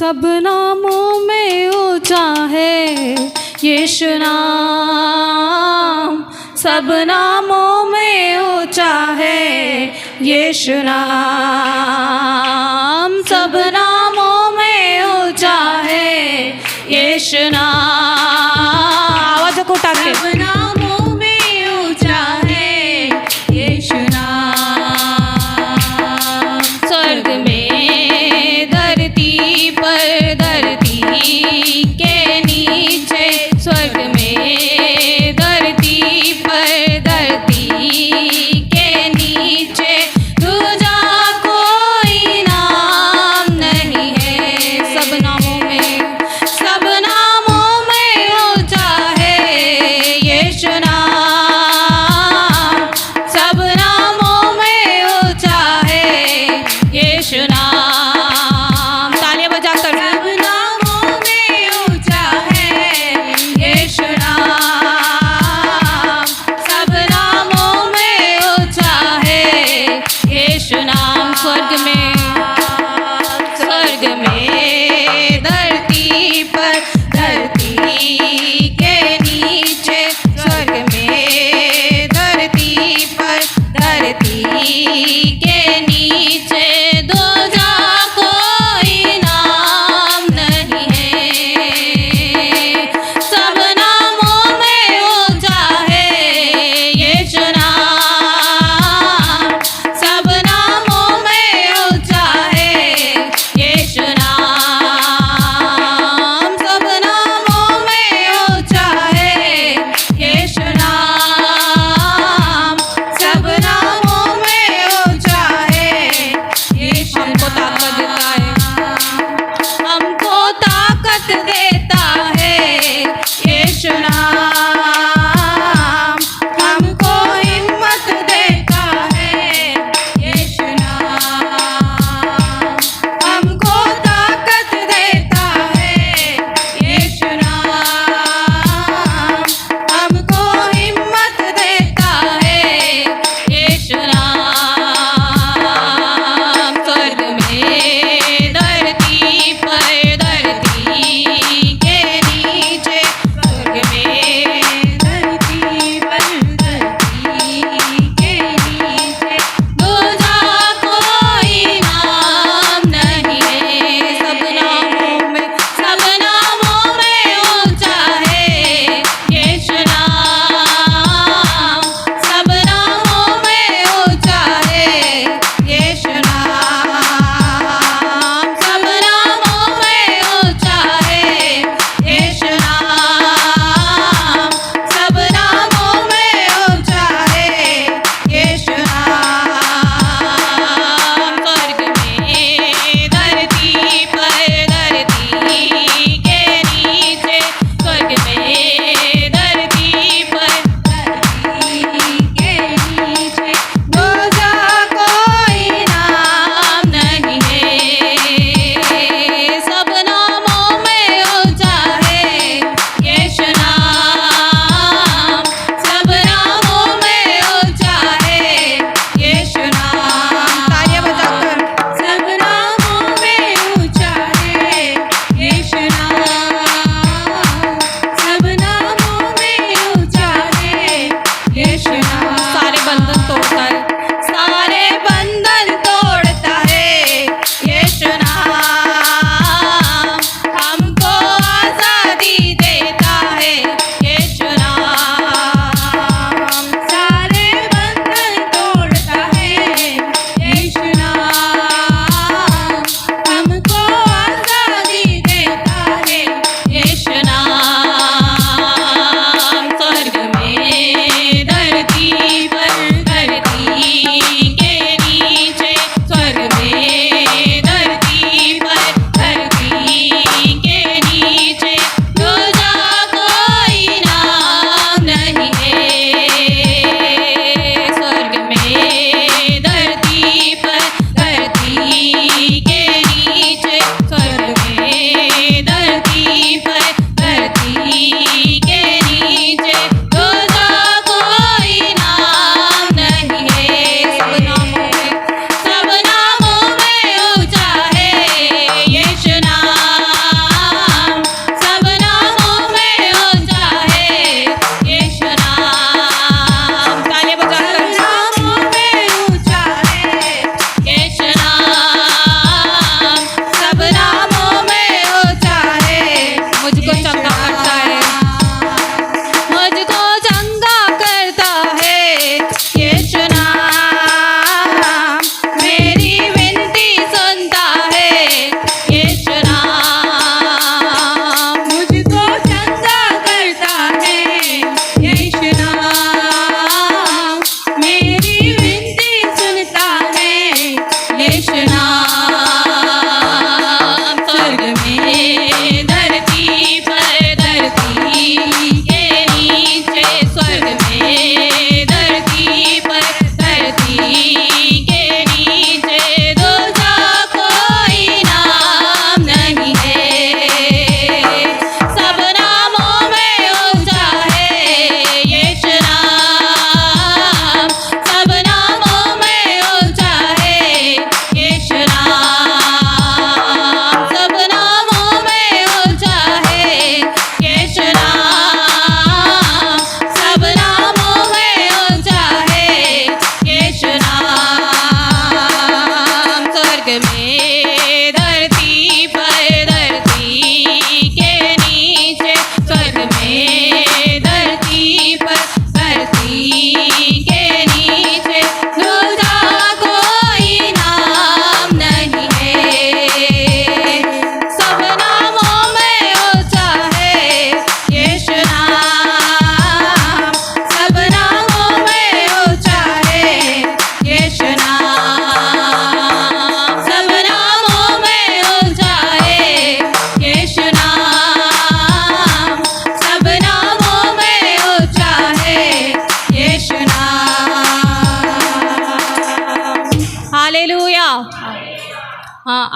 सब नामों में ऊंचा है यीशु नाम, सब नामों में ऊंचा है यीशु नाम, सब नामों में ऊंचा है यीशु नाम। आवाज़ को उठा के, सब नामों में ऊंचा है यीशु नाम। स्वर्ग में धरती पर, धरती के नीचे, स्वर्ग में धरती पर, धरती के नीचे दूजा कोई नाम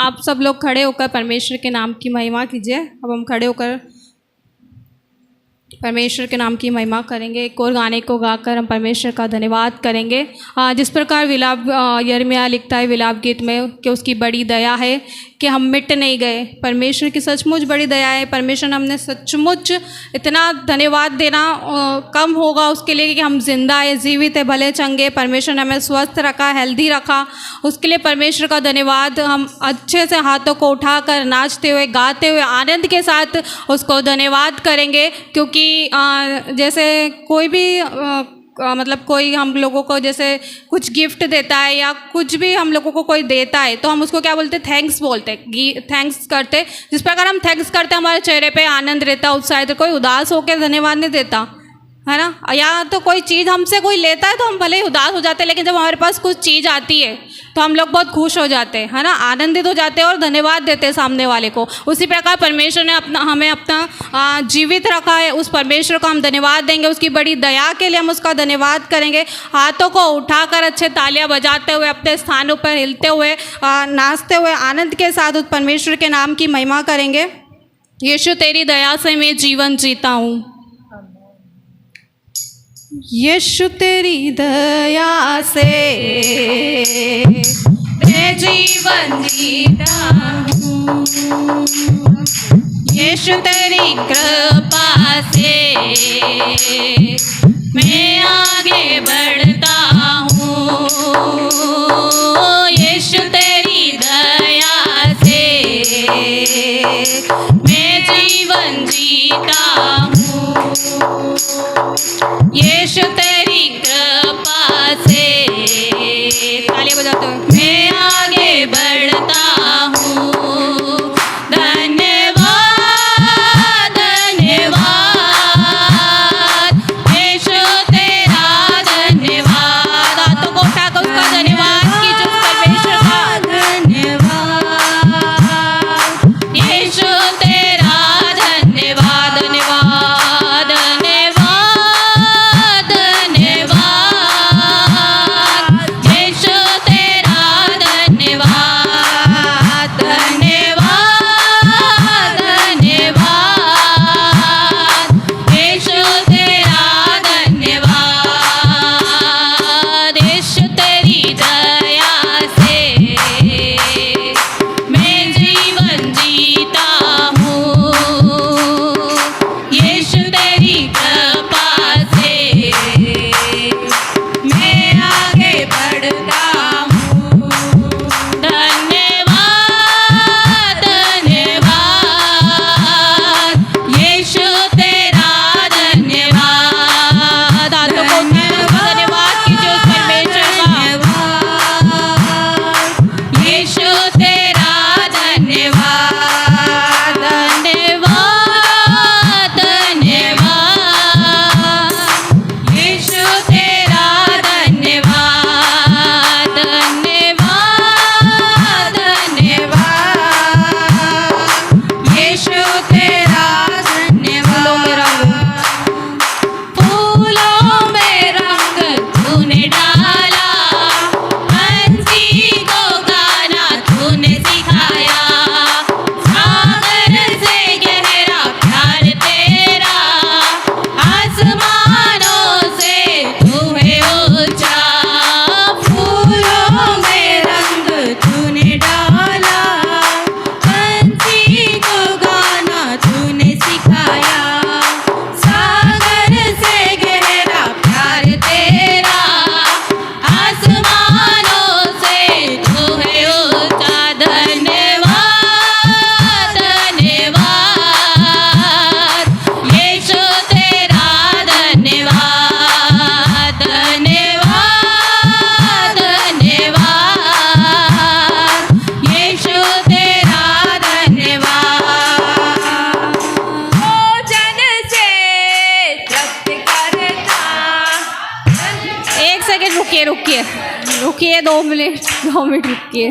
आप सब लोग खड़े होकर परमेश्वर के नाम की महिमा कीजिए। अब हम खड़े होकर परमेश्वर के नाम की महिमा करेंगे। एक और गाने को गाकर हम परमेश्वर का धन्यवाद करेंगे। जिस प्रकार विलाप यिर्मयाह लिखता है विलाप गीत में कि उसकी बड़ी दया है कि हम मिट नहीं गए। परमेश्वर की सचमुच बड़ी दया है। परमेश्वर ने हमने सचमुच इतना धन्यवाद देना कम होगा उसके लिए कि हम जिंदा है, जीवित है, भले चंगे। परमेश्वर ने हमें स्वस्थ रखा, हेल्दी रखा, उसके लिए परमेश्वर का धन्यवाद। हम अच्छे से हाथों को उठाकर नाचते हुए, गाते हुए, आनंद के साथ उसको धन्यवाद करेंगे। क्योंकि जैसे कोई भी मतलब कोई हम लोगों को जैसे कुछ गिफ्ट देता है या कुछ भी हम लोगों को कोई देता है तो हम उसको क्या बोलते हैं, थैंक्स बोलते हैं, थैंक्स करते। जिस प्रकार हम थैंक्स करते हैं हमारे चेहरे पे आनंद रहता, उत्साह। तो कोई उदास होकर धन्यवाद नहीं देता है ना। या तो कोई चीज़ हमसे कोई लेता है तो हम भले ही उदास हो जाते हैं, लेकिन जब हमारे पास कुछ चीज़ आती है तो हम लोग बहुत खुश हो जाते हैं, है ना, आनंदित हो जाते हैं और धन्यवाद देते हैं सामने वाले को। उसी प्रकार परमेश्वर ने हमें अपना जीवित रखा है, उस परमेश्वर को हम धन्यवाद देंगे। उसकी बड़ी दया के लिए हम उसका धन्यवाद करेंगे। हाथों को उठाकर अच्छे तालियां बजाते हुए, अपने स्थानों पर हिलते हुए, नाचते हुए, आनंद के साथ उस परमेश्वर के नाम की महिमा करेंगे। यीशु तेरी दया से मैं जीवन जीता हूँ। यीशु तेरी दया से मैं जीवन जीता हूँ। यीशु तेरी कृपा से मैं आगे बढ़ता हूँ। यीशु तेरी दया से मैं जीवन जीता हूँ। यीशु तेरी कृपा से तालियां बजाते हुए मैं आगे बढ़ता हूँ। धन्यवाद धन्यवाद यीशु तेरा धन्यवाद। हाथों को उठाकर उसका धन्यवाद कीजिए, परमेश्वर का धन्यवाद। यीशु तेरा धन्यवाद धन्यवाद धन्यवाद रुकिए 2 मिनट रुकिए।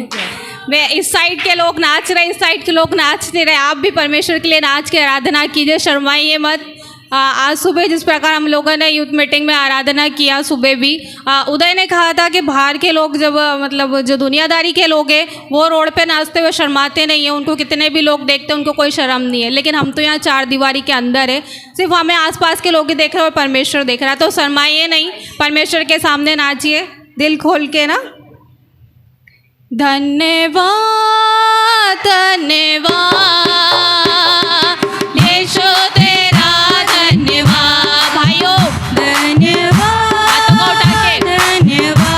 मैं इस साइड के लोग नाच रहे, इस साइड के लोग नाच नहीं रहे। आप भी परमेश्वर के लिए नाच के आराधना कीजिए, शर्माइए मत। आज सुबह जिस प्रकार हम लोगों ने यूथ मीटिंग में आराधना किया, सुबह भी उदय ने कहा था कि बाहर के लोग जब मतलब जो दुनियादारी के लोग हैं वो रोड पे नाचते हुए शर्माते नहीं हैं, उनको कितने भी लोग देखते हैं उनको कोई शर्म नहीं है, लेकिन हम तो यहाँ चार दीवारी के अंदर है, सिर्फ हमें आसपास के लोग ही देख रहे हैं और परमेश्वर देख रहा है। तो शर्माइए नहीं, परमेश्वर के सामने नाचिए दिल खोल के ना। धन्यवाद धन्यवाद यीशु तेरा धन्यवाद। भाइयों धन्यवाद, हाथों को उठा के धन्यवाद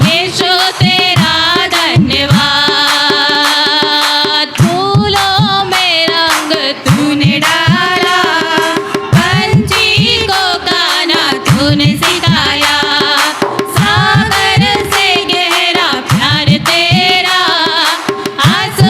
यीशु तेरा धन्यवाद। फूलों में रंग तूने डाला, पंछी को गाना तूने सिखाया, सागर से गहरा प्यार तेरा, आसमान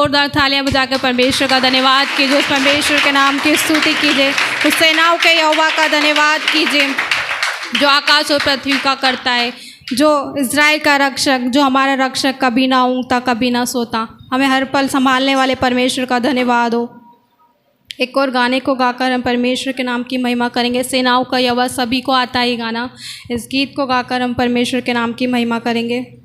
जोरदार तालियां बजाकर परमेश्वर का धन्यवाद कीजिए, उस परमेश्वर के नाम की स्तुति कीजिए, उस सेनाओं के यहोवा का धन्यवाद कीजिए जो आकाश और पृथ्वी का करता है, जो इज़राइल का रक्षक, जो हमारा रक्षक, कभी ना ऊँगता कभी ना सोता, हमें हर पल संभालने वाले परमेश्वर का धन्यवाद हो। एक और गाने को गाकर हम परमेश्वर के नाम की महिमा करेंगे। सेनाओं का यहोवा, सभी को आता है गाना। इस गीत को गाकर हम परमेश्वर के नाम की महिमा करेंगे।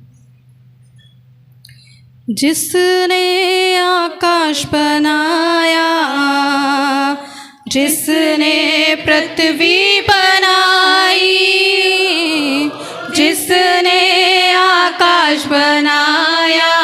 जिसने आकाश बनाया, जिसने पृथ्वी बनाई, जिसने आकाश बनाया,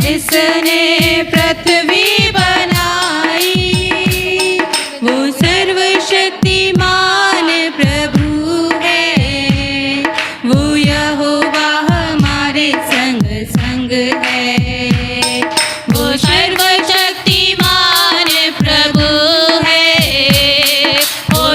जिसने पृथ्वी बनाई, वो सर्वशक्तिमान प्रभु है, वो यहोवा हमारे संग संग है, वो सर्वशक्तिमान प्रभु है, वो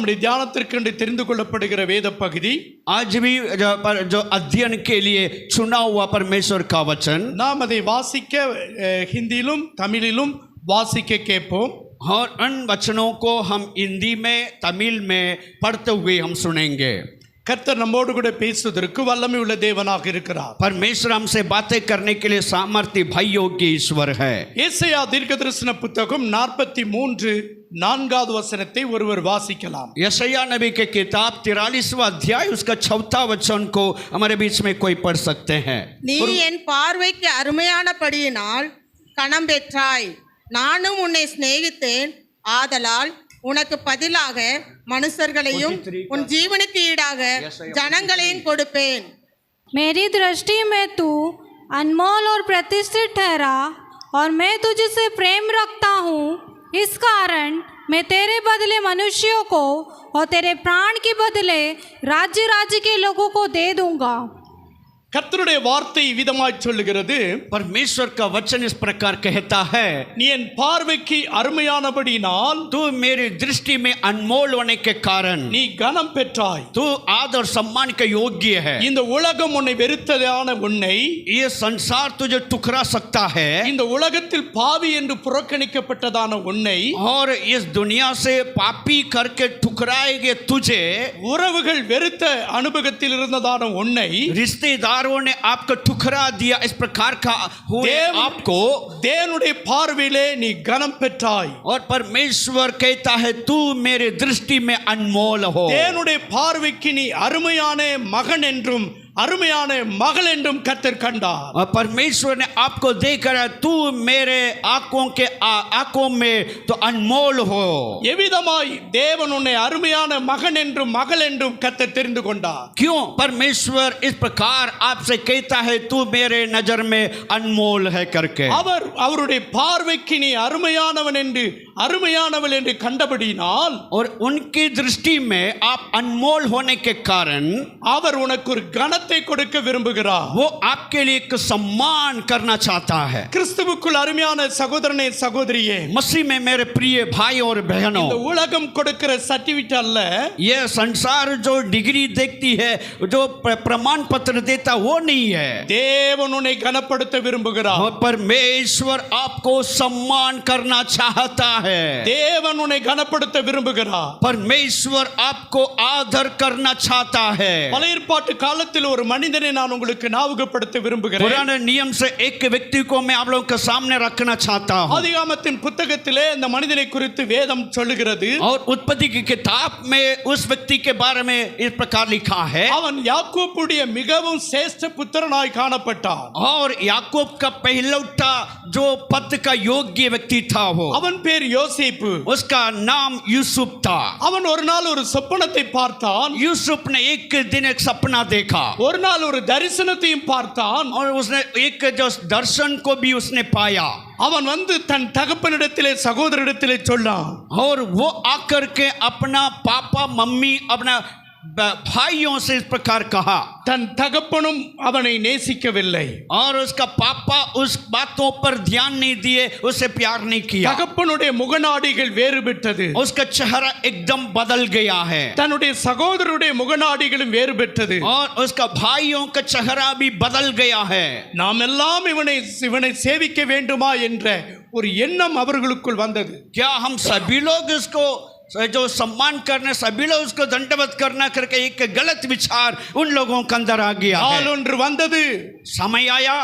நம்முடைய தியானத்திற்கு தெரிந்து கொள்ளப்படுகிற வேத பகுதி आज भी जो अध्ययन के लिए चुना हुआ परमेश्वर का वचन நாம் அதை வாசிக்க ஹிந்தியிலும் தமிழிலும் வாசிக்க கேட்போம். और उन वचनों को हम हिंदी में तमिल में पढ़ते हुए हम सुनेंगे. கர்த்தர் நம்மோடு கூட பேசுவதற்கு வல்லமை உள்ள தேவனாக இருக்கிறார். परमेश्वर हमसे बातें करने के लिए सामर्थ्य भाई योग्य ईश्वर है. ஏசாயா தீர்க்கதரிசன புத்தகம் 43 4வது வசனத்தை ஒருவர் வாசிக்கலாம். यशायाह नबी के किताब 43वां अध्याय उसका 4वां वचन को हमारे बीच में कोई पढ़ सकते हैं. நீ என் பார்வைக்கு அருமையானபடியினால் கனம் பெற்றாய், நானும் உன்னை சிநேகித்தேன், ஆதலால் உனக்கு பதிலாக மனுஷர்களையும் உன் ஜீவனுக்கு ஈடாக ஜனங்களையும் கொடுப்பேன். मेरी दृष्टि में तू अनमोल और प्रतिष्ठित ठहरा और मैं तुझसे प्रेम रखता हूँ, इस कारण मैं तेरे बदले मनुष्यों को और तेरे प्राण के बदले राज्य राज्य के लोगों को दे दूंगा. கர்த்தருடைய வார்த்தை விதமாய் சொல்லுகிறது, परमेश्वर का वचन इस प्रकार कहता है, நீ என் பார்வைக்கு அருமையானபடியினால் तू मेरी दृष्टि में अनमोल होने के कारण நீ கனம் பெற்றாய். तू आदर सम्मान के योग्य है. இந்த உலகம் உன்னை வெறுத்ததான உன்னை, ये संसार तुझे ठुकरा सकता है இந்த உலகத்தில் பாவி என்று புறக்கணிக்கப்பட்டதான உன்னை, और इस दुनिया से पापी करके ठुकराएंगे तुझे. உறவுகள் வெறுத்த अनुभवத்தில் இருந்ததான உன்னை, रिश्तेदारों ने आपको ठुकरा दिया, इस प्रकार का हुए आपको தேவனுடைய பார்வையிலே நீ கனம் பெற்றாய். और परमेश्वर कहता है तू मेरे दृष्टि में अनमोल हो. தேவனுடைய பார்வைக்கு நீ அருமையான மகன் என்றும் அருமையான மகள் என்றும் கர்த்தர் கண்டார். और परमेश्वर ने आपको देखकर तू मेरे आंखों में तो अनमोल हो. எவ்விதமாய் தேவன் உன்னை அருமையான மகன் என்றும் மகள் என்றும் கர்த்தர் தெரிந்து கொண்டார். क्यों परमेश्वर इस प्रकार आपसे कहता है तू मेरे नजर में अनमोल है करके. அவருடைய பார்வைக்கு நீ அருமையானவன் என்று அருமையானவள் என்று கண்டபடியினால், और उनकी दृष्टि में आप अनमोल होने के कारण அவர் உனக்கு ஒரு கனத்தை கொடுக்க விரும்புகிறார். वो आपके लिए एक सम्मान करना चाहता है. கிறிஸ்துவுக்குள் அருமையான சகோதரனே சகோதரியே, मसीह में मेरे प्रिय भाई और बहनों, இந்த உலகம் கொடுக்கிற சர்டிபிகேட் அல்ல, ये संसार जो डिग्री देखती है, जो प्रमाण पत्र देता वो नहीं है. தேவன் உன்னை கனப்படுத்த விரும்புகிறார். और परमेश्वर आपको सम्मान करना चाहता है. தேவன் உன்னை கனப்படுத்த விரும்புகிறார். परमेश्वर आपको आदर करना चाहता है. பழைய ஏற்பாட்டு காலத்தில் ஒரு மனிதனை நான் உங்களுக்கு ஞாபகப்படுத்த விரும்புகிறேன். पुराने नियम से एक व्यक्ति को मैं आप लोगों के सामने रखना चाहता हूँ. ஆதியாகமத்தின் புத்தகத்திலே அந்த மனிதனை குறித்து வேதம் சொல்லுகிறது. और उत्पत्ति की किताब में उस व्यक्ति के बारे में इस प्रकार लिखा है, அவன் யாக்கோபுடைய மிகவும் சிரேஷ்ட புத்திரனாய் காணப்பட்டான். और याकूब का पहलौठा जो पद का योग्य व्यक्ति था वो, அவன் பேர் யோசேப்பு. उसका नाम यूसुफ था. அவன் ஒரு நாள் ஒரு சொப்பனத்தை பார்த்தான். यूसुफ ने एक दिन एक सपना देखा, ஒரு நாள் ஒரு தரிசனத்தையும் பார்த்தான். और उसने एक जो दर्शन को भी उसने पाया. அவன் வந்து தன் தகப்பனிடத்திலே சகோதரிடத்திலே சொன்னான். और वो आकर के अपना पापा मम्मी अपना भाइयों से इस प्रकार कहा. தன் தகப்பனும் அவனை நேசிக்கவில்லை. और उसका पापा उस बातों पर ध्यान नहीं दिए, उसे प्यार नहीं किया. தகப்பனுடைய முகநாடிகள் வேறுபட்டது. उसका चेहरा एकदम बदल गया है. தன்னுடைய சகோதரருடைய முகநாடிகளும் வேறுபட்டது. और उसका भाइयों का चेहरा भी बदल गया है. நாம் எல்லாம் இவனை சேவிக்க வேண்டுமா என்ற ஒரு எண்ணம் அவர்களுக்குள் வந்தது. क्या हम सभी लोग इसको जो सम्मान करने, सभी लोग उसको दंडवत करना करके एक गलत विचार उन लोगों के अंदर आ गया है. நாள் ஒன்று வந்தது, समय आया,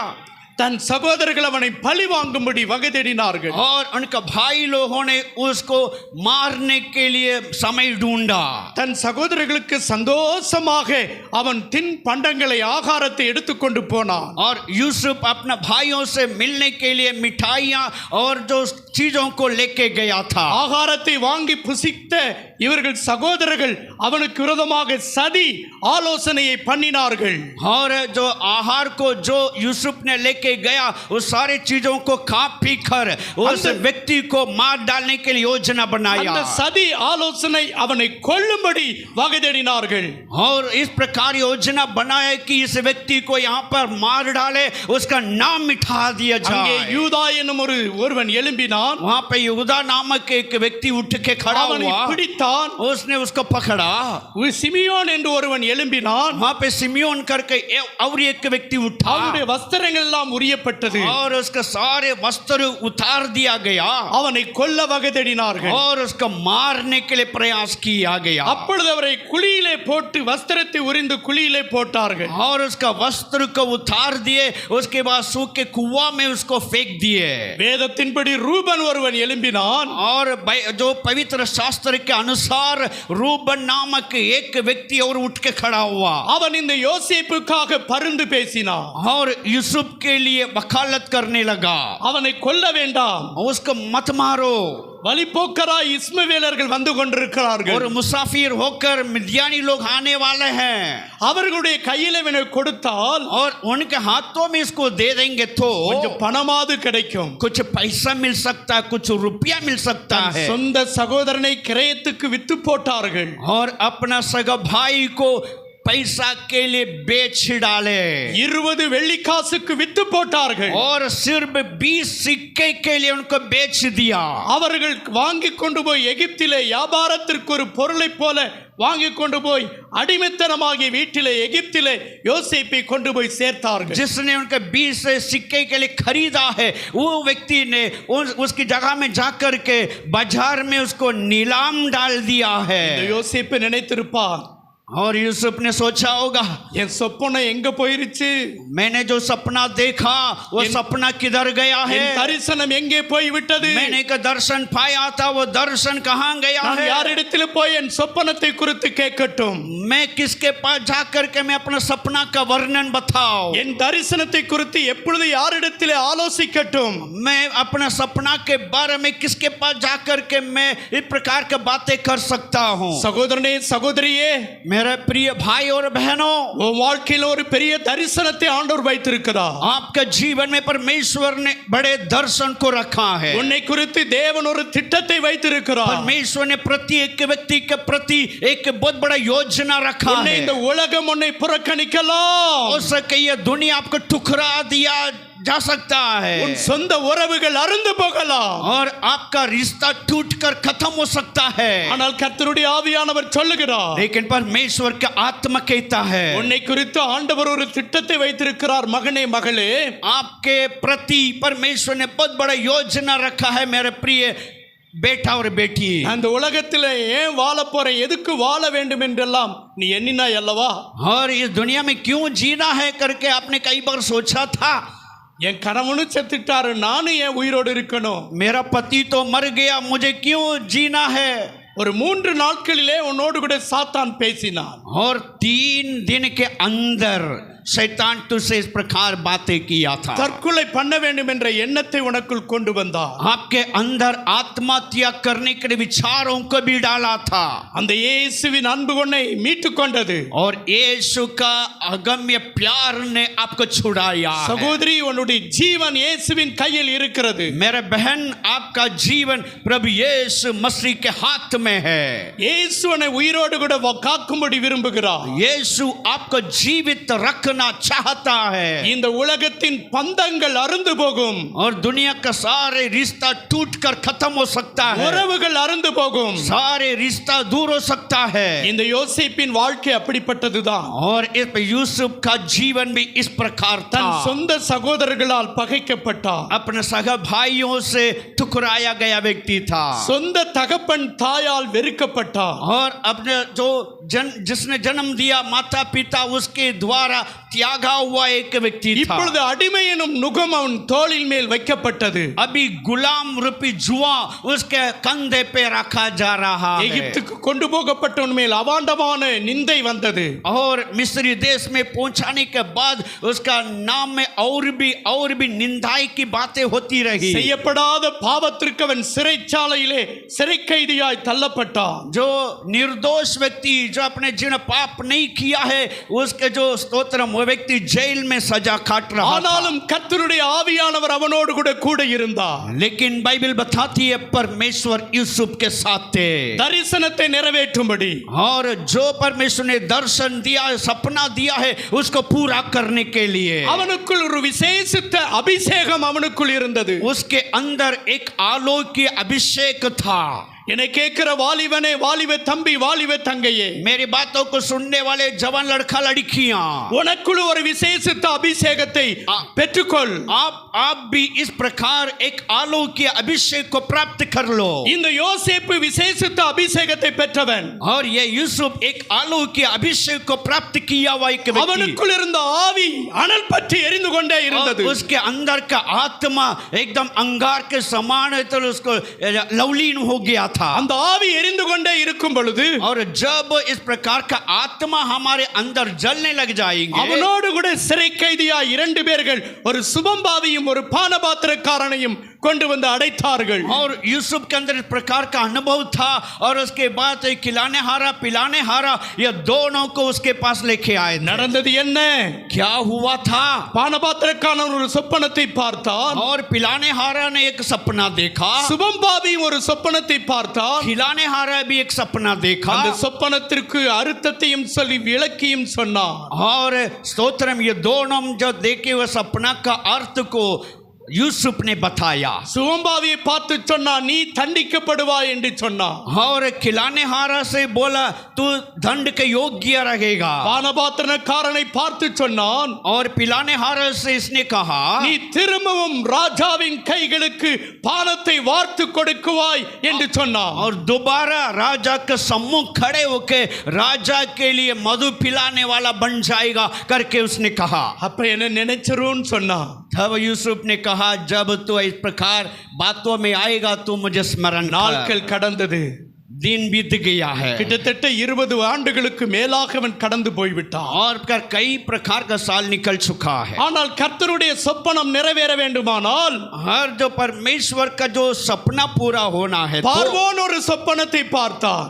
தன் சகோதரர்கள் அவனை பழி வாங்கும்படி வகை தேடினார்கள். और उनका भाई लोगों ने उसको मारने के लिए समय ढूंढा. தன் சகோதரர்களுக்கு சந்தோஷமாக அவன் தின் பண்டங்களை ஆகாரத்தை எடுத்துக்கொண்டு போனான். और यूसुफ अपना भाइयों से मिलने के लिए मिठाइयाँ और जो चीजों को लेके गया था. ஆகாரத்தை வாங்கி புசித்த இவர்கள் சகோதரர்கள் அவனுக்கு விரோதமாக சதி ஆலோசனையை பண்ணினார்கள். और जो आहार को जो यूसुफ ने लेके गया, उस सारे चीजों को खा पी कर उस व्यक्ति को मार डालने के लिए योजना बनाया. அந்த சதி ஆலோசனை அவனை கொல்லும்படி வகை தேடினார்கள். और इस प्रकार योजना बनाया कि इस व्यक्ति को यहाँ पर मार डाले, उसका नाम मिटा दिया அங்கே जाए. யூதா என்னும் ஒருவன் எழும்பினான். वहाँ पे यूदा नामक एक व्यक्ति उठ के खड़ा அவனை हुआ, பிடித்தான். பிடித்தான். उसने उसको पकड़ा. சிமியோன் என்று ஒருவன் எழும்பினான். वहां पे सिमियोन करके और एक व्यक्ति उठा அவனுடைய வஸ்திரங்கள் எல்லாம் உரியப்பட்டது. और उसका सारे वस्त्र उतार दिया गया. அவனை கொல்ல வகை தேடினார்கள். और उसको मारने के लिए प्रयास किया गया. அப்பொழுது அவரை குழியிலே போட்டு வஸ்திரத்தை உரிந்து குழியிலே போட்டார்கள். और उसका वस्त्र को उतार दिए. उसके बाद सूखे कुआं में उसको फेंक दिए. வேதத்தின்படி ரூபன் ஒருவன் எழும்பினான். और जो पवित्र शास्त्र के अनुसार रूबन नामक एक व्यक्ति और उठ के खड़ा हुआ. அவன் இந்த யோசேப்புக்காக பரிந்து பேசினான். और यूसुफ के लिए वकालत करने लगा. அவனை கொல்ல வேண்டாம், उसको मत मारो. வழிபோக்கராய் இஸ்மவேலர்கள் வந்து கொண்டிருக்கிறார்கள். और मुसाफिर होकर मिद्यानी लोग आने वाले हैं. அவர்களுடைய கையில இவனை கொடுத்தால் और उनके हाथों में इसको दे देंगे तो கொஞ்சம் பணமாவது கிடைக்கும். कुछ पैसा मिल सकता है, कुछ रुपया मिल सकता है. சொந்த சகோதரனை கிரயத்துக்கு வித்து போட்டார்கள். और अपना सगा भाई को पैसा के लिए बेच डाले. 20 வெள்ளிக்காசுக்கு வித்து போட்டார்கள். और सिर्फ 20 सिक्के के लिए उनको बेच दिया. அவர்கள் வாங்கி கொண்டு போய் எகிப்திலே வியாபாரத்திற்கு ஒரு பொருளை போல வாங்கி கொண்டு போய் அடிமைத்தனமாகிய வீட்டிலே எகிப்திலே யோசேப்பை கொண்டு போய் சேர்த்தார்கள். जिसने उनके 20 सिक्के के लिए खरीदा है वो व्यक्ति ने उसकी जगह में जाकर के बाजार में उसको नीलाम डाल दिया है. யோசேப்பு நினைத்திருப்பார், और यूसुफ ने सोचा होगा என் சொப்பனை எங்க போயிருச்சு, मैंने जो सपना देखा वो सपना किधर गया है. என் தரிசனம் எங்கே போய் விட்டது, मैंने एक दर्शन पाया था वो दर्शन कहाँ गया நான் है. யாரிடத்தில் போய் என் சொப்பனத்தை குறித்து கேட்கட்டும், मैं किसके पास जाकर के मैं अपना सपना का वर्णन बताऊं. என் தரிசனத்தை குறித்து எப்பொழுது யாரிடத்தில் ஆலோசிக்கட்டும், मैं अपना सपना के बारे में किसके पास जाकर के मैं इस प्रकार की बातें कर सकता हूँ. சகோதரனே சகோதரியே, मेरे प्रिय भाई और बहनों, உன் வாழ்க்கையில் ஒரு பெரிய தரிசனத்தை ஆண்டவர் வைத்திருக்கிறார். आपके जीवन में परमेश्वर ने बड़े दर्शन को रखा है. உன்னை குறித்து தேவன் ஒரு திட்டத்தை வைத்திருக்கிறார். परमेश्वर ने प्रत्येक व्यक्ति के प्रति एक बहुत बड़ा योजना रखा உன்னை है. இந்த உலகம் உன்னை புறக்கணிக்கலாம், हो सके ये दुनिया आपको ठुकरा दिया जा सकता है. உன் சொந்த உறவுகள் அறுந்து போகலாம், और आपका रिश्ता टूटकर खत्म हो सकता है. ஆனால் கர்த்தருடைய ஆவியானவர் சொல்லுகிறார், लेकिन परमेश्वर का आत्मा कहता है உன்னை குறித்து ஆண்டவர் ஒரு திட்டத்தை வைத்திருக்கிறார். மகனே மகளே, आपके प्रति परमेश्वर ने बहुत बड़ा योजना रखा है. मेरे प्रिय बेटा और बेटी, அந்த உலகத்தில் ஏன் வாழ போறேன், எதுக்கு வாழ வேண்டும் என்றெல்லாம் நீ எண்ணினாய் அல்லவா? और इस दुनिया में क्यों जीना है करके आपने कई बार सोचा था. என் கணவனும் செத்துட்டாரு, நானும் ஏன் உயிரோடு இருக்கணும், मेरा पति तो मर गया, मुझे क्यों जीना है. ஒரு 3 நாட்களிலே உன்னோடு கூட சாத்தான் பேசினான். और 3 दिन के अंदर शैतान तुझसे इस प्रकार बातें किया था. தற்கொலை பண்ண வேண்டும் என்ற எண்ணத்தை உனக்குள் கொண்டு வந்தார். आपके अंदर आत्महत्या करने के विचारों को भी डाला था. அந்த இயேசுவின் அன்பு உன்னை மீட்டு கொண்டது. और यीशु का अगम्य प्यार ने आपको छुड़ाया है. சகோதரி, உன்னுடைய ஜீவன் இயேசுவின் கையில் இருக்கிறது. मेरे बहन, आपका जीवन प्रभु यीशु मसीह के हाथ में है. இயேசு உன்னை உயிரோடு கூட காக்கும்படி விரும்புகிறார். यीशु आपको जीवित रखना चाहता है. இந்த உலகத்தின் பந்தங்கள் அறுந்து போகும், और दुनिया का सारे रिश्ता टूटकर खत्म हो सकता है. உறவுகள் அறுந்து போகும். सारे रिश्ता दूर हो सकता है. இந்த யோசேப்பின் வாழ்க்கை அப்படிப்பட்டதுதான். और इस यूसुफ का जीवन भी इस प्रकार था. தன் சொந்த சகோதரர்களால் பகைக்கப்பட்டார். अपने सगा भाइयों से ठुकराया गया व्यक्ति था. சொந்த தகப்பன் தாயால் வெறுக்கப்பட்டார். और अपने जो जिसने जन्म दिया माता पिता उसके द्वारा त्यागा हुआ एक व्यक्ति था. இப்பொழுது அடிமை எனும் நுகம் அவன் தோளின் மேல் வைக்கப்பட்டது. अभी गुलाम रूपी जुआ उसके कंधे पे रखा जा रहा है. எகிப்துக்கு கொண்டு போகப்பட்டவன் மேல் அவாண்டமான நிந்தை வந்தது. और मिस्री देश में पहुंचाने के बाद उसका नाम में और भी निंदाई की बातें होती रही. செய்யப்படாத பாவத்திற்கு அவன் சிறைச்சாலையிலே சிறை கைதியாய் தள்ளப்பட்டான். जो निर्दोष व्यक्ति जो अपने जिन पाप नहीं किया है उसके जो स्तोत्रम वो व्यक्ति जेल में सजा काट रहा था. ஆனாலும் கர்த்தருடைய ஆவியானவர் அவனோடு கூட இருந்தார். लेकिन बाइबल बताती है परमेश्वर यूसुफ के साथ थे. தரிசனத்தை நிறைவேற்றும்படி, और जो परमेश्वर ने दर्शन दिया है, सपना दिया है, उसको पूरा करने के लिए அவனுக்குள் ஒரு விசேஷித்த அபிஷேகம் அவனுக்குள் இருந்தது. उसके अंदर एक आलोकीय अभिषेक था. என்னை கேட்கிற வாலிபனே, வாலிப தம்பி, வாலிப தங்கையே, मेरी बातों को सुनने वाले जवान लड़का लड़कियां, உனக்குள் ஒரு விசேஷித்த அபிஷேகத்தை பெற்றுக்கொள். आप भी इस प्रकार एक आलौकिक अभिषेक को प्राप्त कर लो. இந்த யோசேப்பு விசேஷித்த அபிஷேகத்தை பெற்றவன். और ये यूसुफ एक अलौकिक अभिषेक को प्राप्त किया हुआ एक व्यक्ति. அவனுக்குள் இருந்த ஆவி அனல் பற்றி எரிந்து கொண்டே இருந்தது. उसके अंदर का आत्मा एकदम अंगार के समान है, तो उसको लवलीन हो गया था. அந்த ஆவி எரிந்து கொண்டே இருக்கும் பொழுது और जब इस प्रकार का आत्मा हमारे अंदर जलने लग जाएंगे, அவனோடு கூட சிறை கைதியா 2 பேர்கள் ஒரு சுபம்பாவியும் ஒரு பானபாத்திரக்காரனையும் கொண்டு வந்து அடைத்தார்கள். और यूसुफ के अंदर इस प्रकार का अनुभव था, और उसके बाद खिलाने हारा पिलाने हारा, ये दोनों को उसके पास लेके आए. நடந்தது என்ன? क्या हुआ था? பானபாத்திரக்காரன் ஒரு சொப்பனத்தை பார்த்தான். और पिलाने हारा ने एक सपना देखा. சுபம்பாவியும் ஒரு சொப்பனத்தை பார்த்தான். खिलाने हारा भी एक सपना देखा. அந்த சொப்பனத்திற்கு அர்த்தத்தையும் சொல்லி விளக்கியும் சொன்னான். और स्तोत्रम, ये दोनों जो देखे हुए सपना का अर्थ को यूसुफ ने बताया. சுபம்பாவியை பார்த்து சொன்னான், நீ தண்டிக்கப்படுவாய் என்று சொன்னான். और खिलाने हारा से बोला, तू दंड के योग्य रहेगा. பானபாத்திரக்காரனை பார்த்து சொன்னான், और पिलाने हारा से इसने कहा, நீ திரும்பவும் ராஜாவின் கைகளுக்கு பானத்தை வார்த்து கொடுக்குவாய் என்று சொன்னான். और दोबारा राजा के सम्मुख खड़े होके राजा के लिए मधु पिलाने वाला बन जाएगा करके उसने कहा. அப்ப என்ன நினைச்சிருன்னு சொன்னான். तब यूसुफ ने कहा, जब तू इस प्रकार बातों में आएगा तो मुझे स्मरण कर. நாட்கள் கடந்தது. दिन बीत गया है, கிட்டத்தட்ட 20 ஆண்டுகளுக்கு மேலாக அவன் கடந்து போய்விட்டான். और कई प्रकार का साल निकल चुका है. ஆனால் கர்த்தருடைய சொப்பனம் நிறைவேற வேண்டுமானால் हर जो परमेश्वर का जो सपना पूरा होना है, பார்வோன் ஒரு சொப்பனத்தை பார்த்தான்.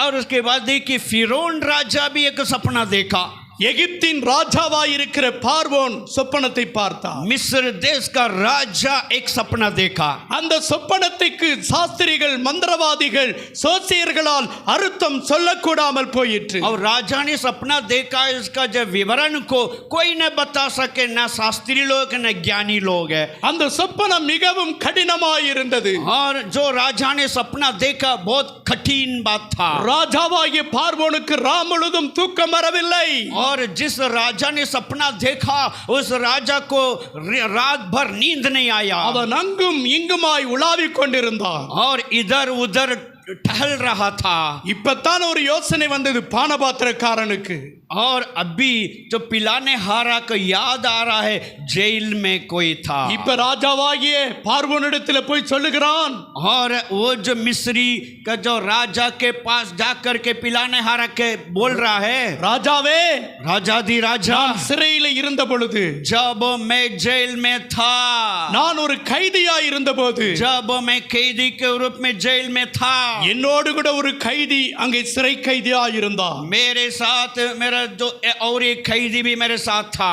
और उसके बाद देखिए फिरौन राजा भी एक सपना देखा. எகிப்தின் ராஜாவாய் இருக்கிற பார்வோன் சொப்பனத்தை பார்த்தான். मिस्र देश का राजा एक सपना देखा. அந்த சொப்பனத்துக்கு சாஸ்திரிகள், மந்திரவாதிகள், சோசியர்களால் அர்த்தம் சொல்லக்கூடாமல் போயிற்று. और राजा ने सपना देखा, इसका जो विवरण को कोई न बता सके, न शास्त्री लोग न ज्ञानी लोग है. அந்த சொப்பனம் மிகவும் கடினமாய் இருந்தது. और जो राजा ने सपना देखा बहुत कठिन बात था. ராஜாவாகிய பார்வோனுக்கு ராம் முழுதும் தூக்கம் வரவில்லை. और जिस राजा ने सपना देखा, उस राजा को रात भर नींद नहीं आया. அவன் அங்கும் இங்குமாய் உலாவிக் கொண்டிருந்தான். और इधर उधर टहल रहा था. இப்பத்தான் ஒரு யோசனை வந்தது பானபாத்திரக்காரனுக்கு. और अभी जो पिलाने हारा को याद आ रहा है, जेल में कोई था. இப்ப ராஜாவாகிய பார்வோனிடத்தில் போய் சொல்லுகிறான், और वो जो मिस्री का जो राजा के पास जाकर के पिलाने हारा के बोल रहा है, ராஜாவே, राजा दी राजा, நான் சிறையில் இருந்த பொழுது, जब मैं जेल में था, நான் ஒரு கைதியாய் இருந்தபோது, जब मैं कैदी के रूप में जेल में था, என்னோடு கூட ஒரு கைதி அங்கே சிறை கைதியாய் இருந்தான். मेरे साथ मेरा जो और एक कैदी भी मेरे साथ था.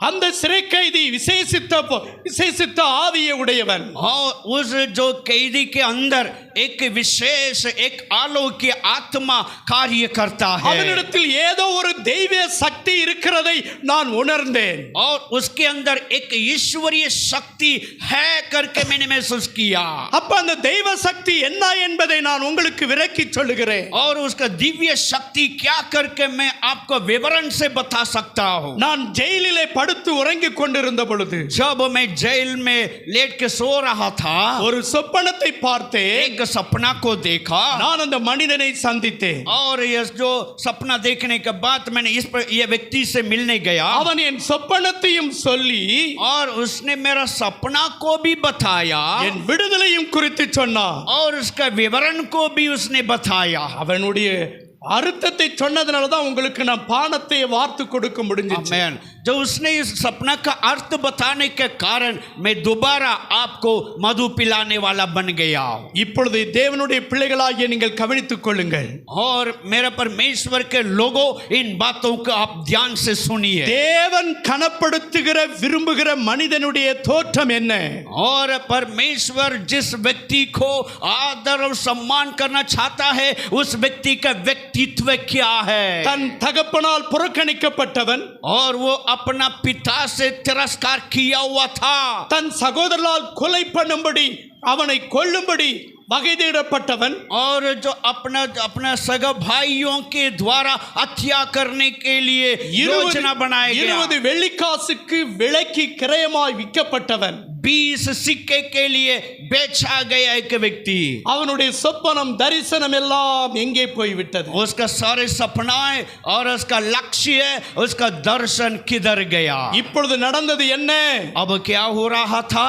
அந்த சிறை கைதி விசேஷித்த ஆவியை உடையவன். और उस जो कैदी के अंदर एक विशेष एक अलौकिक आत्मा कार्य करता है. அவனிடத்தில் ஏதோ ஒரு தெய்வ சக்தி இருக்கிறதை நான் உணர்ந்தேன். और उसके अंदर एक ईश्वरीय शक्ति है करके मैंने महसूस किया. அப்ப அந்த தெய்வ சக்தி என்ன என்பதை நான் உங்களுக்கு விளக்கி சொல்லுகிறேன். और उसका दिव्य शक्ति क्या करके मैं आपको विवरण से बता सकता हूँ. நான் ஜெயிலிலே படுத்து உறங்கிக் கொண்டிருந்த பொழுது, जब मैं जेल में लेट के सो रहा था, ஒரு சொப்பனத்தை பார்த்தேன். एक सपना को देखा. நான் அந்த மனிதனை சந்தித்தேன். और ये जो सपना देखने के बाद मैंने ये व्यक्ति से मिलने गया. அவன் என் சொப்பனத்தையும் சொல்லி और उसने मेरा सपना को भी बताया. என் விடுதலையும் குறித்து சொன்னான். और उसका विवरण को भी उसने बताया. அவனுடைய அர்த்தத்தை சொன்னதுனால தான் உங்களுக்கு நான் பானத்தை வார்த்து கொடுக்க முடிஞ்சிச்சு. आमेन. जो उसने इस सपना का अर्थ बताने के कारण मैं दोबारा आपको मधु पिलाने वाला बन गया. இப்பொழுது தேவனுடைய பிள்ளைகளாகிய நீங்கள் கவனித்துக் கொள்ளுங்கள். और मेरे परमेश्वर के लोगों, इन बातों को आप ध्यान से सुनिए. தேவன் கனப்படுத்துகிற விரும்புகிற மனிதனுடைய தோற்றம் என்ன? और परमेश्वर जिस व्यक्ति को आदर और सम्मान करना चाहता है, उस व्यक्ति का व्यक्तित्व क्या है? தன் தகப்பனால் புறக்கணிக்கப்பட்டவன், और वो अपना पिता से तिरस्कार किया हुआ था. தன் சகோதரனால் கொலை பண்ணும்படி, அவனை கொல்லும்படி வகைதிடப்பட்டவன் और जो अपना अपना सगा भाइयों के द्वारा हत्या करने के लिए योजना बनाया गया 20 வெள்ளிக்காசுக்கு விலைக்கு கிரயமாய் விற்கப்பட்டவன் 20 सिक्के के लिए बेचा गया एक व्यक्ति அவனுடைய சொப்பனம் தரிசனம் எல்லாம் எங்கே போய்விட்டது उसका सारे सपनाएं और उसका लक्ष्य उसका दर्शन किधर गया இப்பொழுது நடந்தது என்ன अब क्या हो रहा था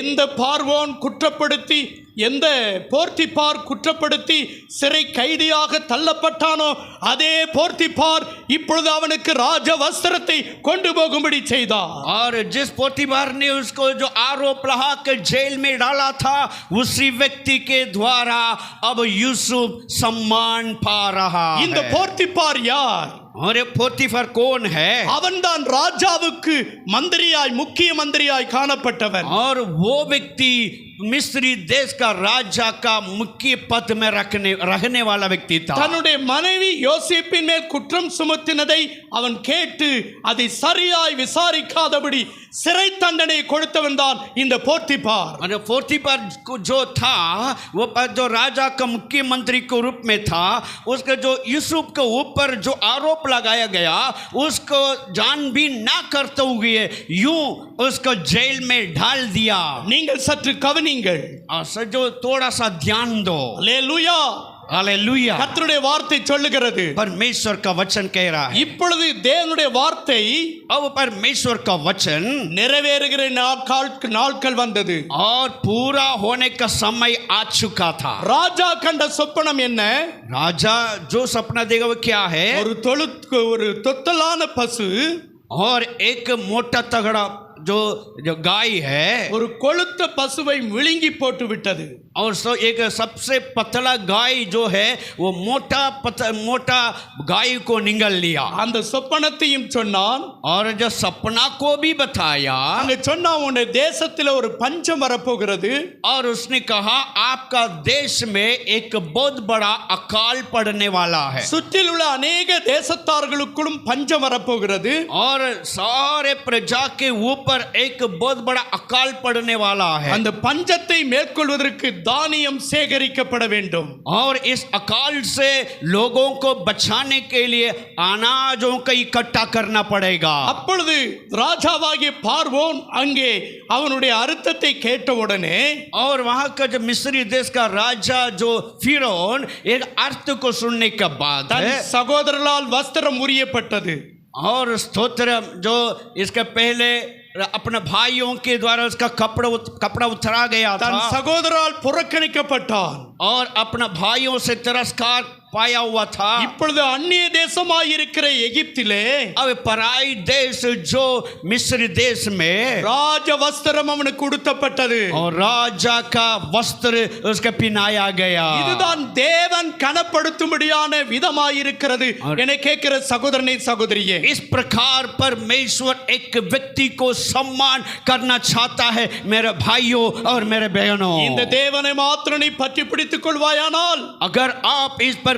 எந்த பார்வோன் குற்றப்படுத்தி எந்த போர்த்திபார் குற்றப்படுத்தி சிறை கைதியாக தள்ளப்பட்டானோ அதே போர்த்திபார் இப்பொழுது அவனுக்கு ராஜ வஸ்திரத்தை கொண்டு போகும்படி செய்தார் और जिस पोतीबार ने उसको जो आरोप लगा कर जेल में डाला था उसी व्यक्ति के द्वारा अब यूसुफ सम्मान पा रहा இந்த है போர்த்திபார் யார் और ये पोतीफर कौन है அவன்தான் ராஜாவுக்கு மந்திரியாய் முக்கிய மந்திரியாய் காணப்பட்டவன் और वो व्यक्ति मिस्री देश का राजा का मुख्य पद में रहने वाला व्यक्ति था தன்னுடைய மனைவி யோசேப்பின் மேல் குற்றம் சுமத்தினதை அவன் கேட்டு அதை சரியாய் விசாரிக்காதபடி சிறை தண்டனை கொடுத்தவன் தான் இந்த போர்த்திபார் और पोतीफर जो था वो जो राजा का मुख्यमंत्री के रूप में था उसका जो यूसुफ के ऊपर जो आरोप लगाया गया उसको जान भी ना करते हुए यूं उसको जेल में डाल दिया நீங்கள் சற்று கவனிங்கள் जो थोड़ा सा ध्यान दो அல்லேலூயா हालेलुया கர்த்தருடைய வார்த்தை சொல்லுகிறது परमेश्वर का वचन कह रहा है இப்பொழுது தேவனுடைய வார்த்தை अब परमेश्वर का वचन நிறைவேறுகிற நாட்கள் வந்தது और पूरा होने का समय आ चुका था ராஜா கண்ட சொப்பனம் என்ன राजा जो सपना देगा वो क्या है ஒரு தொத்தலான பசு और एक मोटा तगड़ा जो गाय है ஒரு கொழுத்த பசுவை விழுங்கி போட்டு விட்டது और एक सबसे पतला गाय जो है वो मोटा गाय को निगल लिया அந்த சொப்பனத்தையும் சொன்னான் और जो सपना को भी बताया அங்க சொன்னா உன்னுடைய தேசத்துல ஒரு பஞ்சம் வரப்போகிறது और उसने कहा आपका देश में एक बहुत बड़ा अकाल पड़ने वाला है சுற்றில் உள்ள अनेक தேசத்தார்களுக்கும் பஞ்சம் வரப்போகிறது और सारे प्रजा के ऊपर एक बहुत बड़ा अकाल पड़ने वाला है அந்த பஞ்சத்தை மேற்கொள்வதற்கு தானியம் சேகரிக்கப்பட வேண்டும் और इस अकाल से लोगों को बचाने के लिए अनाजों का इकट्ठा करना पड़ेगा அப்பொழுது ராஜாவாகிய பார்வோன் அங்கே அவனுடைய அர்த்தத்தை கேட்டவுடனே और वहां का जो मिस्री देश का राजा जो फिरौन एक अर्थ को सुनने के बाद தன் சகோதரர்களால் வஸ்திரம் உரியப்பட்டது और स्तोत्र जो इसके पहले अपने भाइयों के द्वारा उसका कपड़ा उतरा गया தன் था சகோதரரால் புறக்கணிக்கப்பட்டான் और अपना भाइयों से तिरस्कार पाया हुआ था இப்பொழுது அந்நிய தேசமாய் இருக்கிற எகிப்திலே अब पराई देश जो मिस्र देश में ராஜ வஸ்திரம் அவனுக்கு உடுத்தப்பட்டது और राजा का वस्त्र उसके पिनाया गया இதுதான் தேவன் கனப்படுத்தும்படியான விதமாய் இருக்கிறது என கேட்கிற சகோதரனே சகோதரியே इस प्रकार परमेश्वर एक व्यक्ति को सम्मान करना चाहता है मेरे भाइयों और मेरे बहनों இந்த தேவனை மாத்திரம் நீ பற்றி பிடித்துக் கொள்வாயானால் अगर आप इस परमेश्वर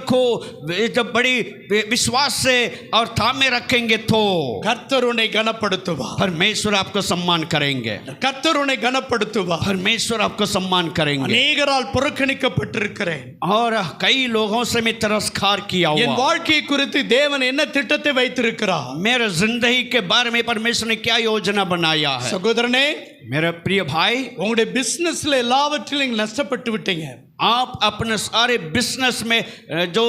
को जब बड़ी विश्वास से और थामे रखेंगे तो கர்த்தர் உன்னை கனப்படுத்துவார் परमेश्वर आपको सम्मान करेंगे கர்த்தர் உன்னை கனப்படுத்துவார் परमेश्वर आपको सम्मान करेंगे அநேகரால் புறக்கணிக்கப்பட்டிருக்கிறேன் और कई लोगों से मैं तिरस्कार किया என் हुआ வாழ்க்கை குறித்து தேவன் என்ன திட்டத்தை வைத்திருக்கிறார் मेरे जिंदगी के बारे में परमेश्वर ने क्या योजना बनाया है சகோதரனே मेरे प्रिय भाई உங்களுடைய பிசினஸ்ல எல்லாவற்றிலும் நீங்க நஷ்டப்பட்டு விட்டீங்க आप अपने सारे बिजनेस में जो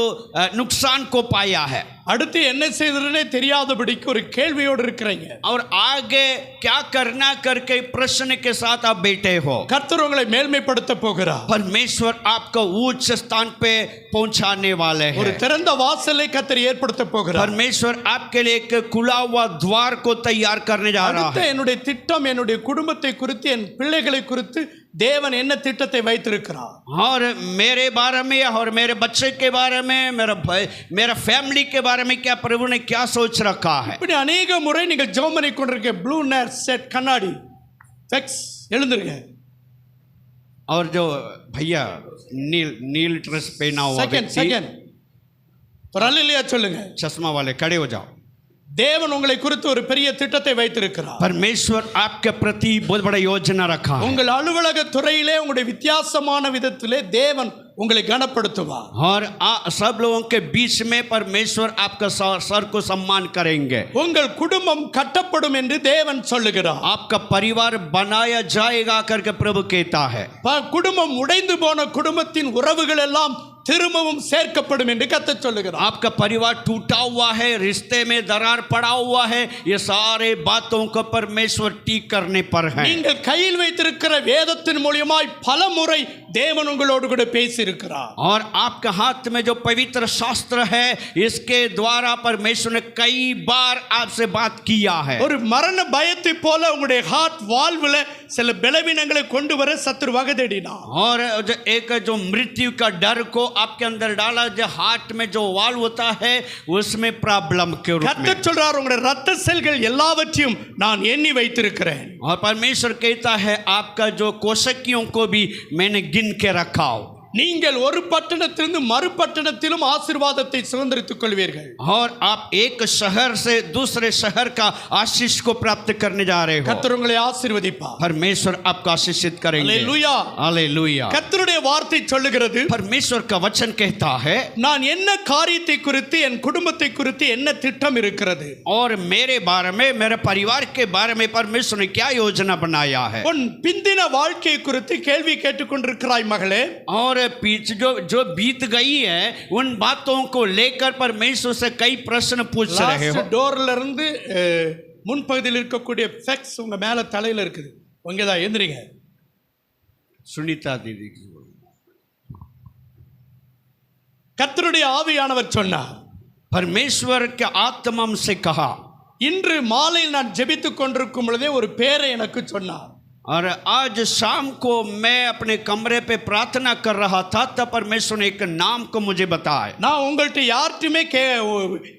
नुकसान को पाया है அடுத்து என்ன செய்யறதுனே தெரியாதபடிக்கு ஒரு கேள்வியோடு இருக்கிறீங்க और आगे क्या करना करके प्रश्न के साथ आप बैठे हो கர்த்தர் உங்களை மேல்மைப்படுத்த போகிறார் परमेश्वर आपको उच्च स्थान पे पहुंचाने वाले ஒரு हैं திறந்த வாசலை கர்த்தர் ஏற்படுத்த போகிறார் परमेश्वर आपके लिए एक खुला हुआ द्वार को तैयार करने जा रहा அடுத்து है என்னுடைய திட்டம் என்னுடைய குடும்பத்தை குறித்து என் பிள்ளைகளை குறித்து தேவன் என்ன திட்டத்தை வைத்திருக்கிறார் और मेरे बारे में और मेरे बच्चे के बारे में मेरा फैमिली के बारे में क्या प्रभु ने क्या सोच रखा है இப்படி अनेक முறை நீங்கள் ஜெபம் பண்ணி கொண்டிருக்க ப்ளூ நேர் செட் கண்ணாடி ஃபெக்ஸ் எழுந்துருங்க और जो भैया नील ड्रेस पहना हुआ செகண்ட் व्यक्ति செகண்ட் ஒரு அல்லேலூயா சொல்லுங்க चश्मा वाले खड़े हो जाओ தேவன் உங்களை குறித்து ஒரு பெரிய திட்டத்தை வைத்திருக்கிறார். परमेश्वर आपके प्रति बहुत बड़ा योजना रखा है உங்கள் அலுவலக துறையிலே உங்களுடைய வித்தியாசமான விதத்திலே தேவன் உங்களை கனப்படுத்துவார். और सब लोगों के बीच में परमेश्वर आपका सर को सम्मान करेंगे. உங்கள் குடும்பம் கட்டப்படும் என்று தேவன் சொல்லுகிறார். आपका परिवार बनाया जाएगा करके प्रभु कहता है. குடும்பம் உடைந்து போன குடும்பத்தின் உறவுகள் எல்லாம் திரும்பவும் சேர்க்கப்படும் என்று கர்த்தர் சொல்லுகிறார். आपका परिवार टूटा हुआ है, रिश्ते में दरार पड़ा हुआ है, ये सारे बातों को परमेश्वर ठीक करने पर है. நீங்கள் கையில் வைத்திருக்கிற வேதத்தின் மூலமாய் பலமுறை தேவன் உங்களோடு கூட பேசி இருக்கிறார். और आपके हाथ में जो पवित्र शास्त्र है, इसके द्वारा परमेश्वर ने कई बार आपसे बात किया है. ஒரு மரண பயத்தை போல உங்களுடைய ஹார்ட் வால்வுல சில பலவீனங்களை கொண்டு வர சத்துரு வகை தேடினார். और एक जो मृत्यु का डर को आपके अंदर डाला, जो हार्ट में जो वाल्व होता है उसमें प्रॉब्लम के रूप में. கர்த்தர் சொல்றார் உங்களுடைய இரத்த செல்கள் எல்லாவற்றையும் நான் எண்ணி வைத்திருக்கிறேன். और परमेश्वर कहता है आपका जो कोशिकाओं को भी मैंने गिन के रखा हो. நீங்கள் ஒரு பட்டணத்திலிருந்து மறு பட்டணத்திலும் ஆசீர்வாதத்தை சுதந்திரித்துக் கொள்வீர்கள். और आप एक शहर से दूसरे शहर का आशीष को प्राप्त करने जा रहे हो. கர்த்தர் உங்களை ஆசீர்வதிப்பார். परमेश्वर आपको आशीषित करेंगे. அல்லேலூயா. हालेलुया. கர்த்தருடைய வார்த்தை சொல்லுகிறது, परमेश्वर का वचन कहता है, நான் என்ன காரியத்தை குறித்து என் குடும்பத்தை குறித்து என்ன திட்டம் இருக்கிறது, और मेरे बारे में, मेरे परिवार के बारे में परमेश्वर ने क्या योजना बनाया है. உன் பிந்தின வாழ்க்கை குறித்து கேள்வி கேட்டுக்கொண்டிருக்கிறாய் மகளே. और पीछे जो बीत गई है उन बातों को लेकर परमेश्वर से कई प्रश्न पूछ रहे हो. டோர்ல இருந்து முன்பகுதியில் இருக்கக்கூடிய ஃபெக்ஸ் உங்க மேல தலையில இருக்குது. உங்கதான் எந்திரிங்க. सुनीता दीदी கர்த்தருடைய ஆவியானவர் சொன்னார், परमेश्वर के आत्मा से कहा, இன்று மாலையில் நான் ஜெபித்துக் கொண்டிருக்கும் பொழுதே ஒரு பேரை எனக்கு சொன்னார். और आज शाम को मैं अपने कमरे पे प्रार्थना कर रहा था, तब परमेश्वर ने एक नाम को मुझे बताया. நான் உங்கள்கிட்ட யார்ட்டுமே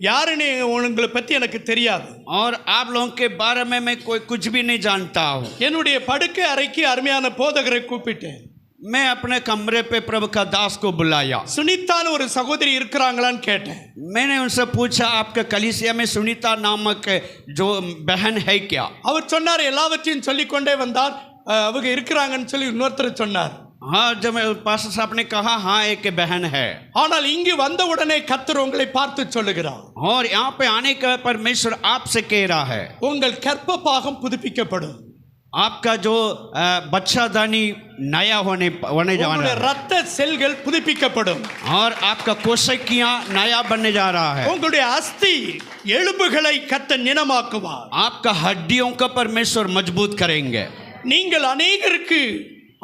யாருன்னு உங்களை பத்தி எனக்கு தெரியாது. और आप लोगों के बारे में मैं कोई कुछ भी नहीं जानता हूँ. என்னுடைய படுக்கை அறைக்கு அருமையான போதகரை கூப்பிட்டேன். मैं अपने कमरे पे प्रभु का दास को बुलाया. சுனிதான்னு ஒரு சகோதரி இருக்கிறாங்களான்னு கேட்டேன். मैंने उनसे पूछा आपके कलीसिया में सुनीता नामक जो बहन है क्या. அவர் சொன்னார், எல்லாவற்றையும் சொல்லிக்கொண்டே வந்தார். அவங்க இருக்கிறாங்கன்னு சொல்லி இன்னொருத்தர் சொன்னார். हाँ, जब पास्टर साहब ने कहा हाँ एक बहन है. ஆனால் இங்கு வந்த உடனே கர்த்தர் உங்களை பார்த்து சொல்லுகிறார், और यहाँ पे आने का परमेश्वर आपसे कह रहा है, உங்கள் கர்ப்ப பாகம் புதுப்பிக்கப்படும். आपका जो बच्चादानी नया होने जा உங்களுடைய रहा है. ரத்த செல்கள் புதுப்பிக்கப்படும். और आपका कोशिकाएं नया बनने जा रहा है. உங்களுடைய அஸ்தி எலும்புகளை கர்த்தர் நினமாக்குவார். आपका हड्डियों का परमेश्वर मजबूत करेंगे. நீங்கள் அநேகருக்கு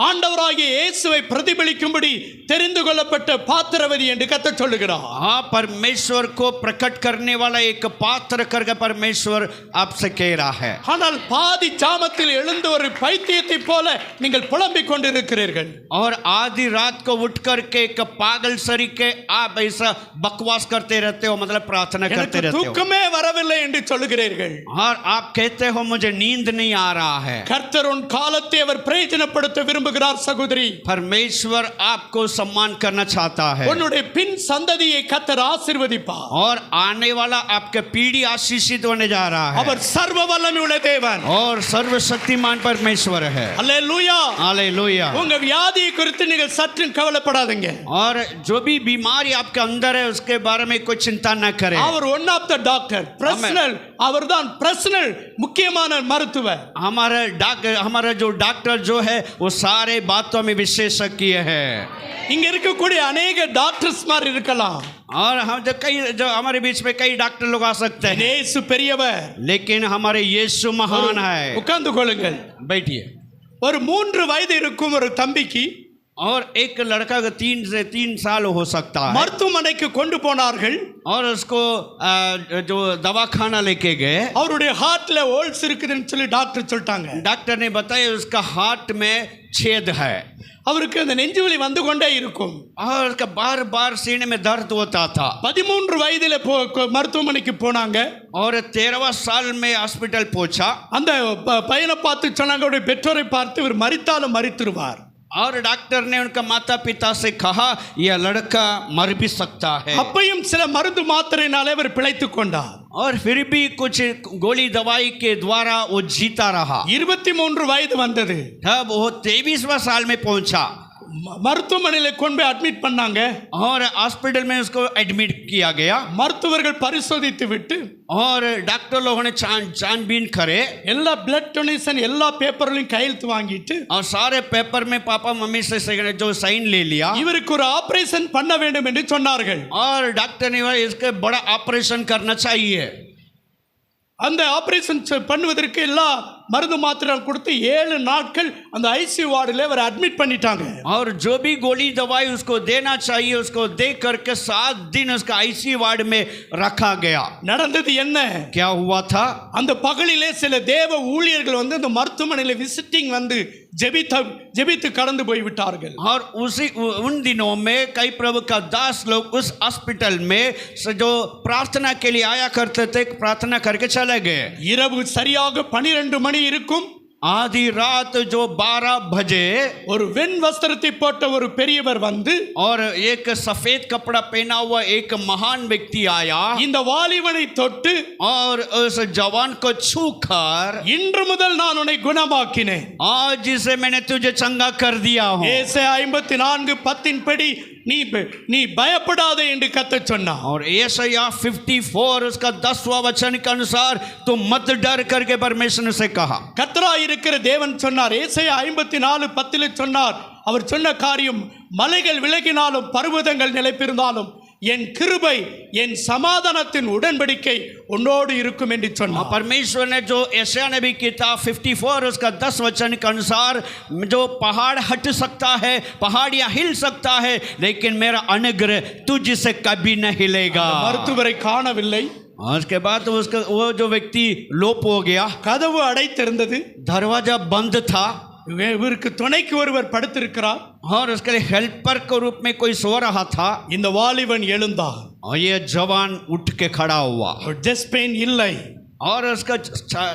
ஆண்டவராகிய இயேசுவை பிரதிபலிக்கும்படி தெரிந்து கொள்ளப்பட்ட பாத்திரவதி என்று கர்த்தர் சொல்லுகிறார். हाँ, परमेश्वर को प्रकट करने वाला एक पात्र करके परमेश्वर आपसे कह रहा है. ஆனால் பாதி ஜாமத்தில் எழுந்து ஒரு பைத்தியத்தை போல நீங்கள் புலம்பிக் கொண்டிருக்கிறீர்கள். और आधी रात को उठ करके एक पागल सरी के आप ऐसा बकवास करते रहते हो, मतलब प्रार्थना करते எனக்கு रहते हो. தூக்கமே வரவில்லை என்று சொல்லுகிறீர்கள். और आप कहते हो मुझे नींद नहीं आ रहा है. கர்த்தர் உன் காலத்தை அவர் பிரயோஜனப்படுத்த விரும்புகிறார் சகோதரி. परमेश्वर आपको सम्मान करना चाहता है. உன்னுடைய பின் சந்ததியை கர்த்தர் ஆசீர்வதிப்பார். और आने वाला आपके पीढ़ी आशीषित होने जा रहा है. அவர் சர்வ வல்லமையுள்ள தேவன். और सर्वशक्तिमान परमेश्वर है. அல்லேலூயா. हालेलुया. உங்க வியாதியை குறித்து நீங்கள் சற்றும் கவலைப்படாதீங்க. और जो भी बीमारी आपके अंदर है उसके बारे में कोई चिंता न करें. அவர் one of the doctor, personal, அவர்தான் பர்சனல் முக்கியமான மருத்துவர். हमारा जो डॉक्टर जो है वो सारे बातों में विशेषज्ञ है. இங்க இருக்கக்கூடிய अनेक டாக்டர்ஸ் மாதிரி இருக்கலாம். और हम जो हमारे बीच में कई डॉक्टर लोग आ सकते हैं, இயேசு பெரியவர். लेकिन हमारे यीशु महान है. உட்கார்ந்து கொள்ளுங்கள். बैठिए. ஒரு 3 वयது இருக்கும் ஒரு தம்பிக்கு और एक लड़का का 3 साल हो सकता है. மருத்துவமனைக்கு கொண்டு போனார்கள். और उसको जो दवाखाना लेके गए. அவருடைய ஹார்ட்ல ஹோல்ஸ் இருக்குதுன்னு சொல்லி டாக்டர் சொல்லிட்டாங்க. डॉक्टर ने बताया उसका हार्ट में छेद है. அவருக்கு அந்த நெஞ்சு வலி வந்து கொண்டே இருக்கும். और उसका बार बार सीने में दर्द होता था. 13 வயதில மருத்துவமனைக்கு போனாங்க. और 13वां साल में हॉस्पिटल पहुंचा. அந்த பையனை பார்த்து சொன்னாங்க, அவருடைய பெற்றோரை பார்த்து இவர் மரித்தாலும் மரித்துருவார். और डॉक्टर ने उनका माता पिता से कहा यह लड़का मर भी सकता है. அப்பையும் சில மருந்து மாத்திரையினாலே அவர் பிழைத்துக் கொண்டார். और फिर भी कुछ गोली दवाई के द्वारा वो जीता रहा। 23 வயது வந்தது. तब वो 23वां साल में पहुंचा மருத்துவமனையில கொண்டு போய் அட்மிட் பண்ணாங்க. और हॉस्पिटल में उसको एडमिट किया गया மருத்துவர்கள் பரிசோதித்து விட்டு और डॉक्टर लोगों ने छानबीन करे எல்லா பிளட் டொனேஷன் எல்லா பேப்பர்லயும் கையெழுத்து வாங்கிட்டு और सारे पेपर में पापा मम्मी से जो साइन ले लिया। இவருக்கு ஒரு ஆபரேஷன் பண்ண வேண்டும் என்று சொன்னார்கள். और डॉक्टर ने बोला इसके बड़ा ऑपरेशन करना चाहिए। அந்த ஆபரேஷன் பண்ணுவதற்கு எல்லா மருந்து மாத்திரை கொடுத்து 7 நாட்கள் அந்த ஐசியூ வார்டில் அவர் அட்மிட் பண்ணிட்டாங்க. और जो भी गोली दवाई उसको देना चाहिए उसको दे करके 7 दिन उसका आईसीयू वार्ड में रखा गया। நடந்தது என்ன? क्या हुआ था? அந்த பகலிலே சில தேவ ஊழியர்கள் வந்து அந்த மருத்துவமனையில் விசிட்டிங் வந்து ஜெபித்து கடந்து போய் விட்டார்கள். और उन दिनों में कई प्रभु का दास लोग उस हॉस्पिटल में जो प्रार्थना के लिए आया करते थे प्रार्थना करके चले गए। இரவு சரியாக 12 மணி இருக்கும். आधी रात जो 12 बजे ஒரு வெண் வஸ்திரத்தை போட்ட ஒரு பெரியவர் வந்து और एक सफेद कपड़ा पहना हुआ एक महान व्यक्ति आया இந்த வாலிபனை தொட்டு और उस जवान को छूकर இன்று முதல் நான் உன்னை குணமாக்கினேன். आज से मैंने तुझे चंगा कर दिया हूं। ஏசாயா 54:10 படி நீ பயப்படாதே என்று கர்த்தர் சொன்னார். और यशायाह 54 उसका 10वां वचन के अनुसार तुम मत डर करके परमेश्वर से कहा। கர்த்தராய் இருக்கிற தேவன் சொன்னார். ஏசாயா 54:10 சொன்னார். அவர் சொன்ன காரியம் மலைகள் விலகினாலும் பர்வதங்கள் நிலைப்பிருந்தாலும் என் கிருபை என் சமாதானத்தின் உடன்படிக்கை உன்னோடு இருக்கும் என்று சொன்னார். परमेश्वर ने जो यशायाह नबी किताब 54 उसका 10 वचन के अनुसार जो पहाड़ हट सकता है पहाड़ियां हिल सकता है लेकिन मेरा अनुग्रह तुझसे कभी न हिलेगा। மருத்துவரை காணவில்லை. उसके बाद उसका वो जो व्यक्ति लोप हो गया। கதவு அடைத்திருந்தது. दरवाजा बंद था। இவருக்கு துணைக்கு ஒருவர் படுத்திருக்கிறார். और उसके लिए हेल्पर के रूप में कोई सो रहा था। இந்த வாலிபன் எழுந்தார். और ये जवान उठ के खड़ा हुआ। செஸ்ட் பெயின் இல்லை. और उसका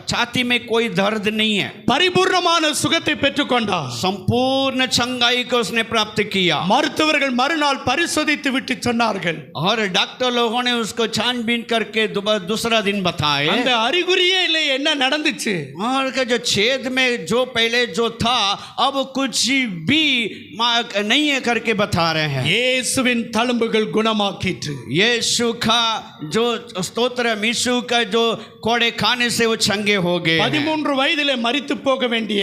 छाती में कोई दर्द नहीं है। பரிபூர்ணமான சுகத்தை பெற்றுக்கொண்டார். संपूर्ण चंगाई को उसने प्राप्त किया। மருத்துவர்கள் மறுநாள் பரிசோதித்து விட்டு சொன்னார்கள். और डॉक्टर लोगों ने उसको छानबीन करके दूसरा दिन बताए அந்த அறிகுறியே இல்லை என்ன நடந்துச்சு. और का जो छेद में जो पहले जो था अब कुछ भी नहीं है करके बता रहे हैं। இயேசுவின் தழும்புகள் குணமாக்கிற்று. यीशु का जो स्तोत्र यीशु का जो कोड़े खाने से वो चंगे हो गए। 13 வயதிலே மரித்து போக வேண்டிய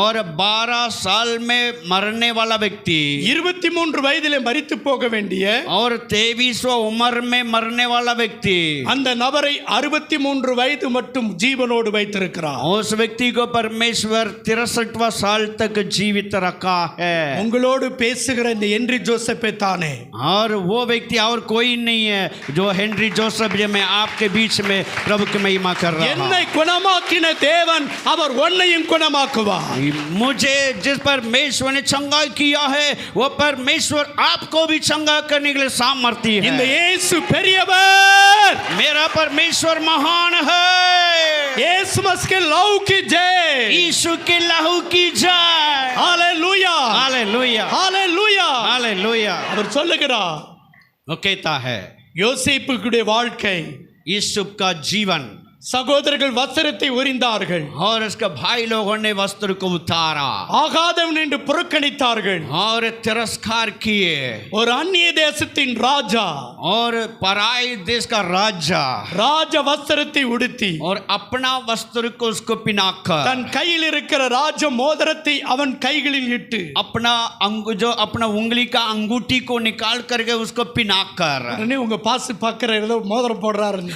और 12 साल में मरने वाला व्यक्ति 23 வயதிலே மரித்து போக வேண்டிய और 23वां उम्र में मरने वाला व्यक्ति அந்த நபரை 63 வயது மட்டும் ஜீவனோடு வைத்திருக்கிறார். उस व्यक्ति को परमेश्वर 63वां साल तक जीवित रखा है। உங்களோடு பேசுகிற இந்த ஹென்றி ஜோசப்பே தானே. और वो व्यक्ति और कोई नहीं है जो हेनरी जोसेफ जो मैं आपके बीच में प्रभु की महिमा कर रहा हूं। என்னை குணமாக்கின தேவன் அவர் உன்னையும் குணமாக்குவார். मुझे जिस परमेश्वर ने चंगा किया है वो परमेश्वर आपको भी चंगा करने के लिए सामर्थ्य है। இந்த இயேசு பெரியவர். मेरा परमेश्वर महान है। இயேசு மஸ்கே லவ் की जय. यीशु के लहू की जय। Hallelujah hallelujah hallelujah hallelujah. அவர் சொல்லுகிறார். वो कहता है யோசேப்புடைய வாழ்க்கை यूसुफ का जीवन சகோதரர்கள் வஸ்திரத்தை உரிந்தார்கள். और उसके भाई लोगों ने वस्त्र को उतारा ஆகாதவன் என்று புறக்கணித்தார்கள். और तिरस्कार किए। ஒரு அந்நிய தேசத்தின் ராஜா और पराई देश का राजा ராஜ வஸ்திரத்தை உடுத்தி और अपना वस्त्र को उसको पिनाकर தன் கையில் இருக்கிற ராஜ மோதிரத்தை அவன் கைகளில் இட்டு अपना जो अपना उंगली का अंगूठी को निकाल करके उसको पिनाकर உடனே உங்க பாசு பார்க்கிற ஏதோ மோதிரம் போடுறாருன்னு.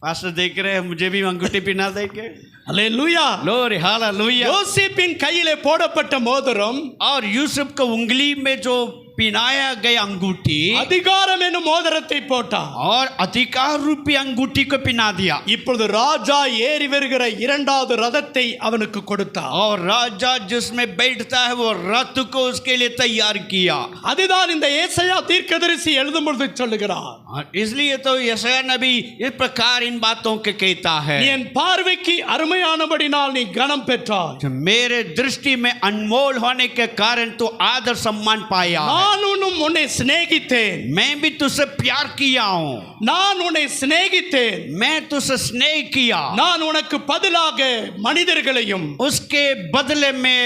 पास देख रहे हैं मुझे भी अंगूठी पिना देंगे। அல்லேலூயா. लोरी हालेलुया। யோசேப்பின் கையிலே போடப்பட்ட மோதிரம் और यूसुफ को उंगली में जो पिनाया गया अंगूठी அதிகாரம் என்னும் மோதிரத்தை போட்டார். और अधिकार रूपी अंगूठी को पिना दिया। இப்பொழுது ராஜா ஏறி வருகிற இரண்டாவது ரதத்தை அவனுக்கு கொடுத்தார். और राजा जिसमें बैठता है वो रथ को उसके लिए तैयार किया। அதுதான் இந்த ஏசாயா தீர்க்கதரிசி எழுதும் பொழுது சொல்லுகிறார். और इसलिए तो यशायाह नबी इस प्रकार इन बातों के कहता है, நீ என் பார்வைக்கு அருமையானபடினால் நீ கனம் பெற்றாய். जो मेरे दृष्टि में अनमोल होने के कारण तो आदर सम्मान पाया है। நானும் உன்னை சிநேகித்தேன். मैं भी तुझसे प्यार किया हूँ, நான் உன்னை சிநேகித்தேன். मैं तुझसे स्नेह किया, நான் உனக்கு பதிலாக மனிதர்களையும் उसके बदले में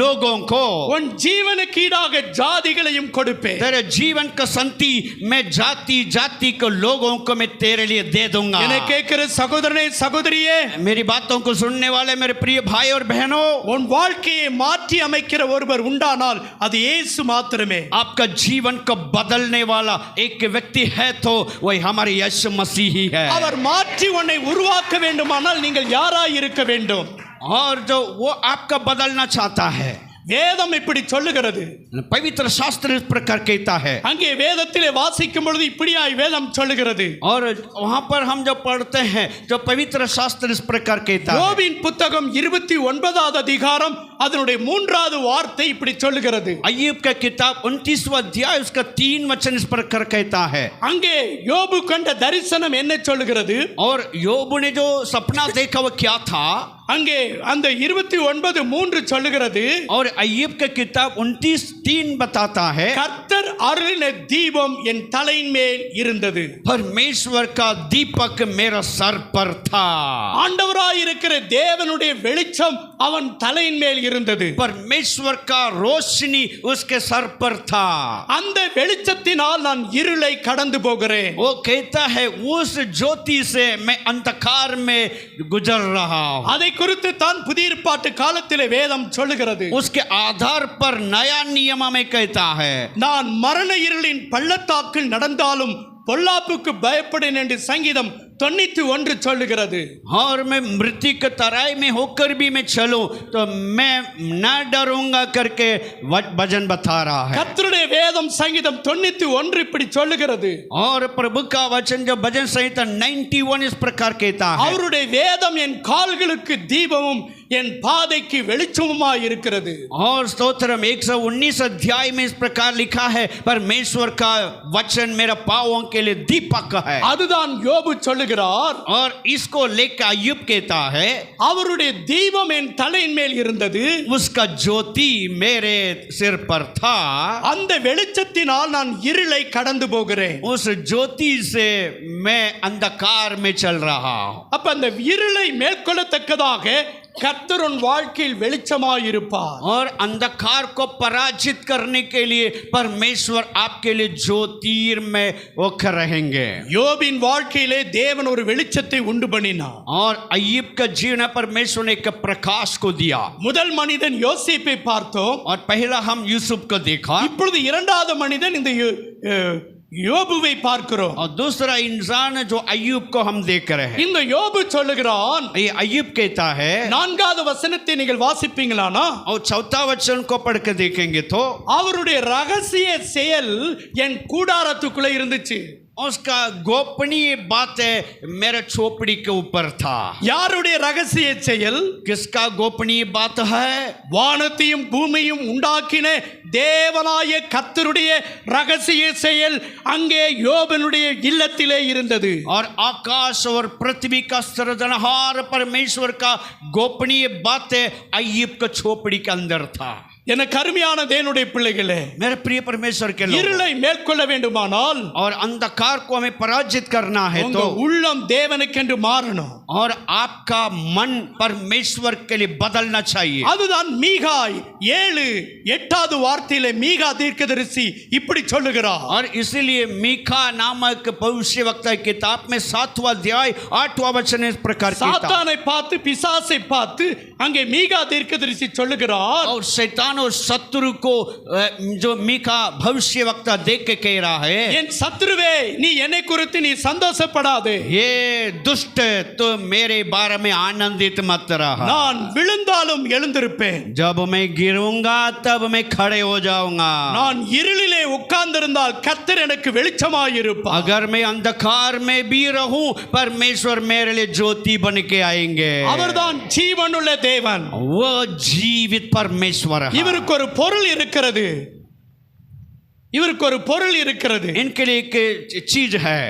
लोगों को, உன் ஜீவனுக்கு ஈடாக ஜாதிகளையும் கொடுப்பேன். तेरे जीवन का संति मैं जाति जाति को लोगों को मैं तेरे लिए दे दूंगा। என்னை கேட்கிற சகோதரனே சகோதரியே, मेरी बातों को सुनने वाले मेरे प्रिय भाई और बहनों, உன் வாழ்க்கையை மாற்றி அமைக்கிற ஒருவர் உண்டானால் அது இயேசு மாத்திரமே. आपका जीवन को बदलने वाला एक व्यक्ति है तो वही हमारे यीशु मसीह ही है। அவர் மாற்றி உன்னை உருவாக்க வேண்டுமானால் நீங்கள் யாராய் இருக்க வேண்டும்? और जो वो आपका बदलना चाहता है, வேதம் இப்படி சொல்லுகிறது. पवित्र शास्त्र इस प्रकार कहता है। அங்கே வேதத்திலே வாசிக்கும் பொழுது இப்படியாய் வேதம் சொல்லுகிறது. और वहां पर हम जो पढ़ते हैं, जो पवित्र शास्त्र इस प्रकार कहता है। யோபின் புத்தகம் 29வது அதிகாரம் அதனுடைய 3வது வார்த்தை இப்படி சொல்லுகிறது. अय्यूब का किताब 29वां अध्याय उसका 3 वचन इस प्रकार कहता है। அங்கே யோபு கண்ட தரிசனம் என்ன சொல்லுகிறது? और யோபு ने जो सपना देखा वो क्या था? அங்கே அந்த 29:3 சொல்லுகிறது. और अय्यूब का किताब 29:3 बताता है, கர்த்தர் அருளின தீபம் என் தலையின் மேல் இருந்தது. परमेश्वर का दीपक मेरा सर पर था। ஆண்டவராய் இருக்கிற தேவனுடைய வெளிச்சம் அவன் தலையின் மேல் இருந்தது. परमेश्वर का रोशनी उसके सर पर था। அந்த வெளிச்சத்தினால் நான் இருளை கடந்து போகிறேன். वो कहता है उस ज्योति से मैं अंधकार में गुजर रहा हूं। அதை குறித்து தான் புதிய ஏற்பாட்டு காலத்திலே வேதம் சொல்லுகிறது. उसके आधार पर नया नियम में कहता है, நான் மரண இருளின் பள்ளத்தாக்கில் நடந்தாலும் பொல்லாப்புக்கு பயப்படேன் என்று சங்கீதம் 91 சொல்லுகிறது. और मैं मृत्यु के तराई में होकर भी मैं चलूं तो मैं न डरूंगा करके भजन बता रहा है। கர்த்தருடைய வேதம் சங்கீதம் 91 இப்படி சொல்லுகிறது. और प्रभु का वचन जो भजन संहिता 91 इस प्रकार कहता है, அவருடைய வேதம் என் கால்களுக்கு தீபமும் என் பாதைக்கு வெளிச்சமுமாய் இருக்கிறது. और स्तोत्रम 119 अध्याय में इस प्रकार लिखा है, परमेश्वर का वचन मेरा पांवों के लिए दीपक है। அதுதான் யோபு சொல்லுகிறார். और इसको लेकर अय्यूब कहता है, அவருடைய தீபம் என் தலையின் மேல் இருந்தது, उसका ज्योति मेरे सिर पर था। அந்த வெளிச்சத்தினால் நான் இருளை கடந்து போகிறேன். उस ज्योति से मैं अंधकार में चल रहा हूं। அப்ப அந்த இருளை மேற்கொள்ளத்தக்கதாக கர்த்தர் உன் வாழ்க்கையில் வெளிச்சமாய் இருப்பார். और अंधकार को पराजित करने के लिए परमेश्वर आपके लिए ज्योतिर्मय होकर रहेंगे। யோபின் வாழ்க்கையிலே தேவன் ஒரு வெளிச்சத்தை உண்டு பண்ணினார். और अय्यूब का जीवन परमेश्वर ने एक प्रकाश को दिया। முதல் மனிதன் யோசேப்பை பார்த்தோம். और पहला हम यूसुफ को देखा। இப்பொழுது இரண்டாவது மனிதன் இந்த யோபுவை பார்க்கிறோம். और दूसरा इंसान जो अय्यूब को हम देख रहे हैं, இந்த யோபு சொல்லுகிறான். ये अय्यूब कहता है, 4வது வசனத்தை நீங்கள் வாசிப்பீங்களானா और 4वां वचन को पढ़ के देखेंगे तो அவருடைய ரகசிய செயல் என் கூடாரத்துக்குள்ள இருந்துச்சு. उसका गोपनीय बात है मेरे चौपड़ी के ऊपर था। யாருடைய ரகசிய செயல்? किसका गोपनीय बात है? வானத்தையும் பூமியும் உண்டாக்கின தேவனாய கர்த்தருடைய ரகசிய செயல் அங்கே யோபனுடைய இல்லத்திலே இருந்தது. और आकाश और पृथ्वी का सृजनहार परमेश्वर का गोपनीय बात है अय्यूब का चौपड़ी के अंदर था। என கருமையான தேவனுடைய பிள்ளைகளே, मेरे प्रिय परमेश्वर के लोग, இருளை மேற்கொள்ள வேண்டுமானால் और अंधकार को हमें पराजित करना है உங்க तो உள்ளம் தேவனுக்கென்று மாறணும். और आपका मन परमेश्वर के लिए बदलना चाहिए। அதுதான் மீகாய் 7:8வது வார்த்தையிலே மீகா தீர்க்கதரிசி இப்படி சொல்லுகிறார். और इसीलिए मीका नामक भविष्यवक्ता की किताब में 7वां अध्याय 8वां वचन इस प्रकार कहता है। சாத்தானை பார்த்து பிசாசை பார்த்து அங்கே மீகா தீர்க்கதரிசி சொல்லுகிறார். और शैतान और शत्रु को जो मीका भविष्यवक्ता देख के कह रहा है, என் சத்துருவே நீ என்னை குறித்து நீ சந்தோஷப்படாதே, ये दुष्ट तो मेरे बारे में आनंदित मत रहा। நான் விழுந்தாலும் எழுந்திருப்பேன், जब मैं गिरूंगा तब मैं खड़े हो जाऊंगा। நான் இருளிலே உட்கார்ந்திருந்தால் கர்த்தர் எனக்கு வெளிச்சமாய் இருப்பார். अगर मैं अंधकार में भी रहूं परमेश्वर मेरे लिए ज्योति बन के आएंगे। அவர்தான் ஜீவனுள்ள தேவன். वो जीवित परमेश्वर है। இவருக்கு ஒரு பொருள் இருக்கிறது. இவருக்கு ஒரு பொருள் இருக்கிறது. इनके लिए एक चीज है,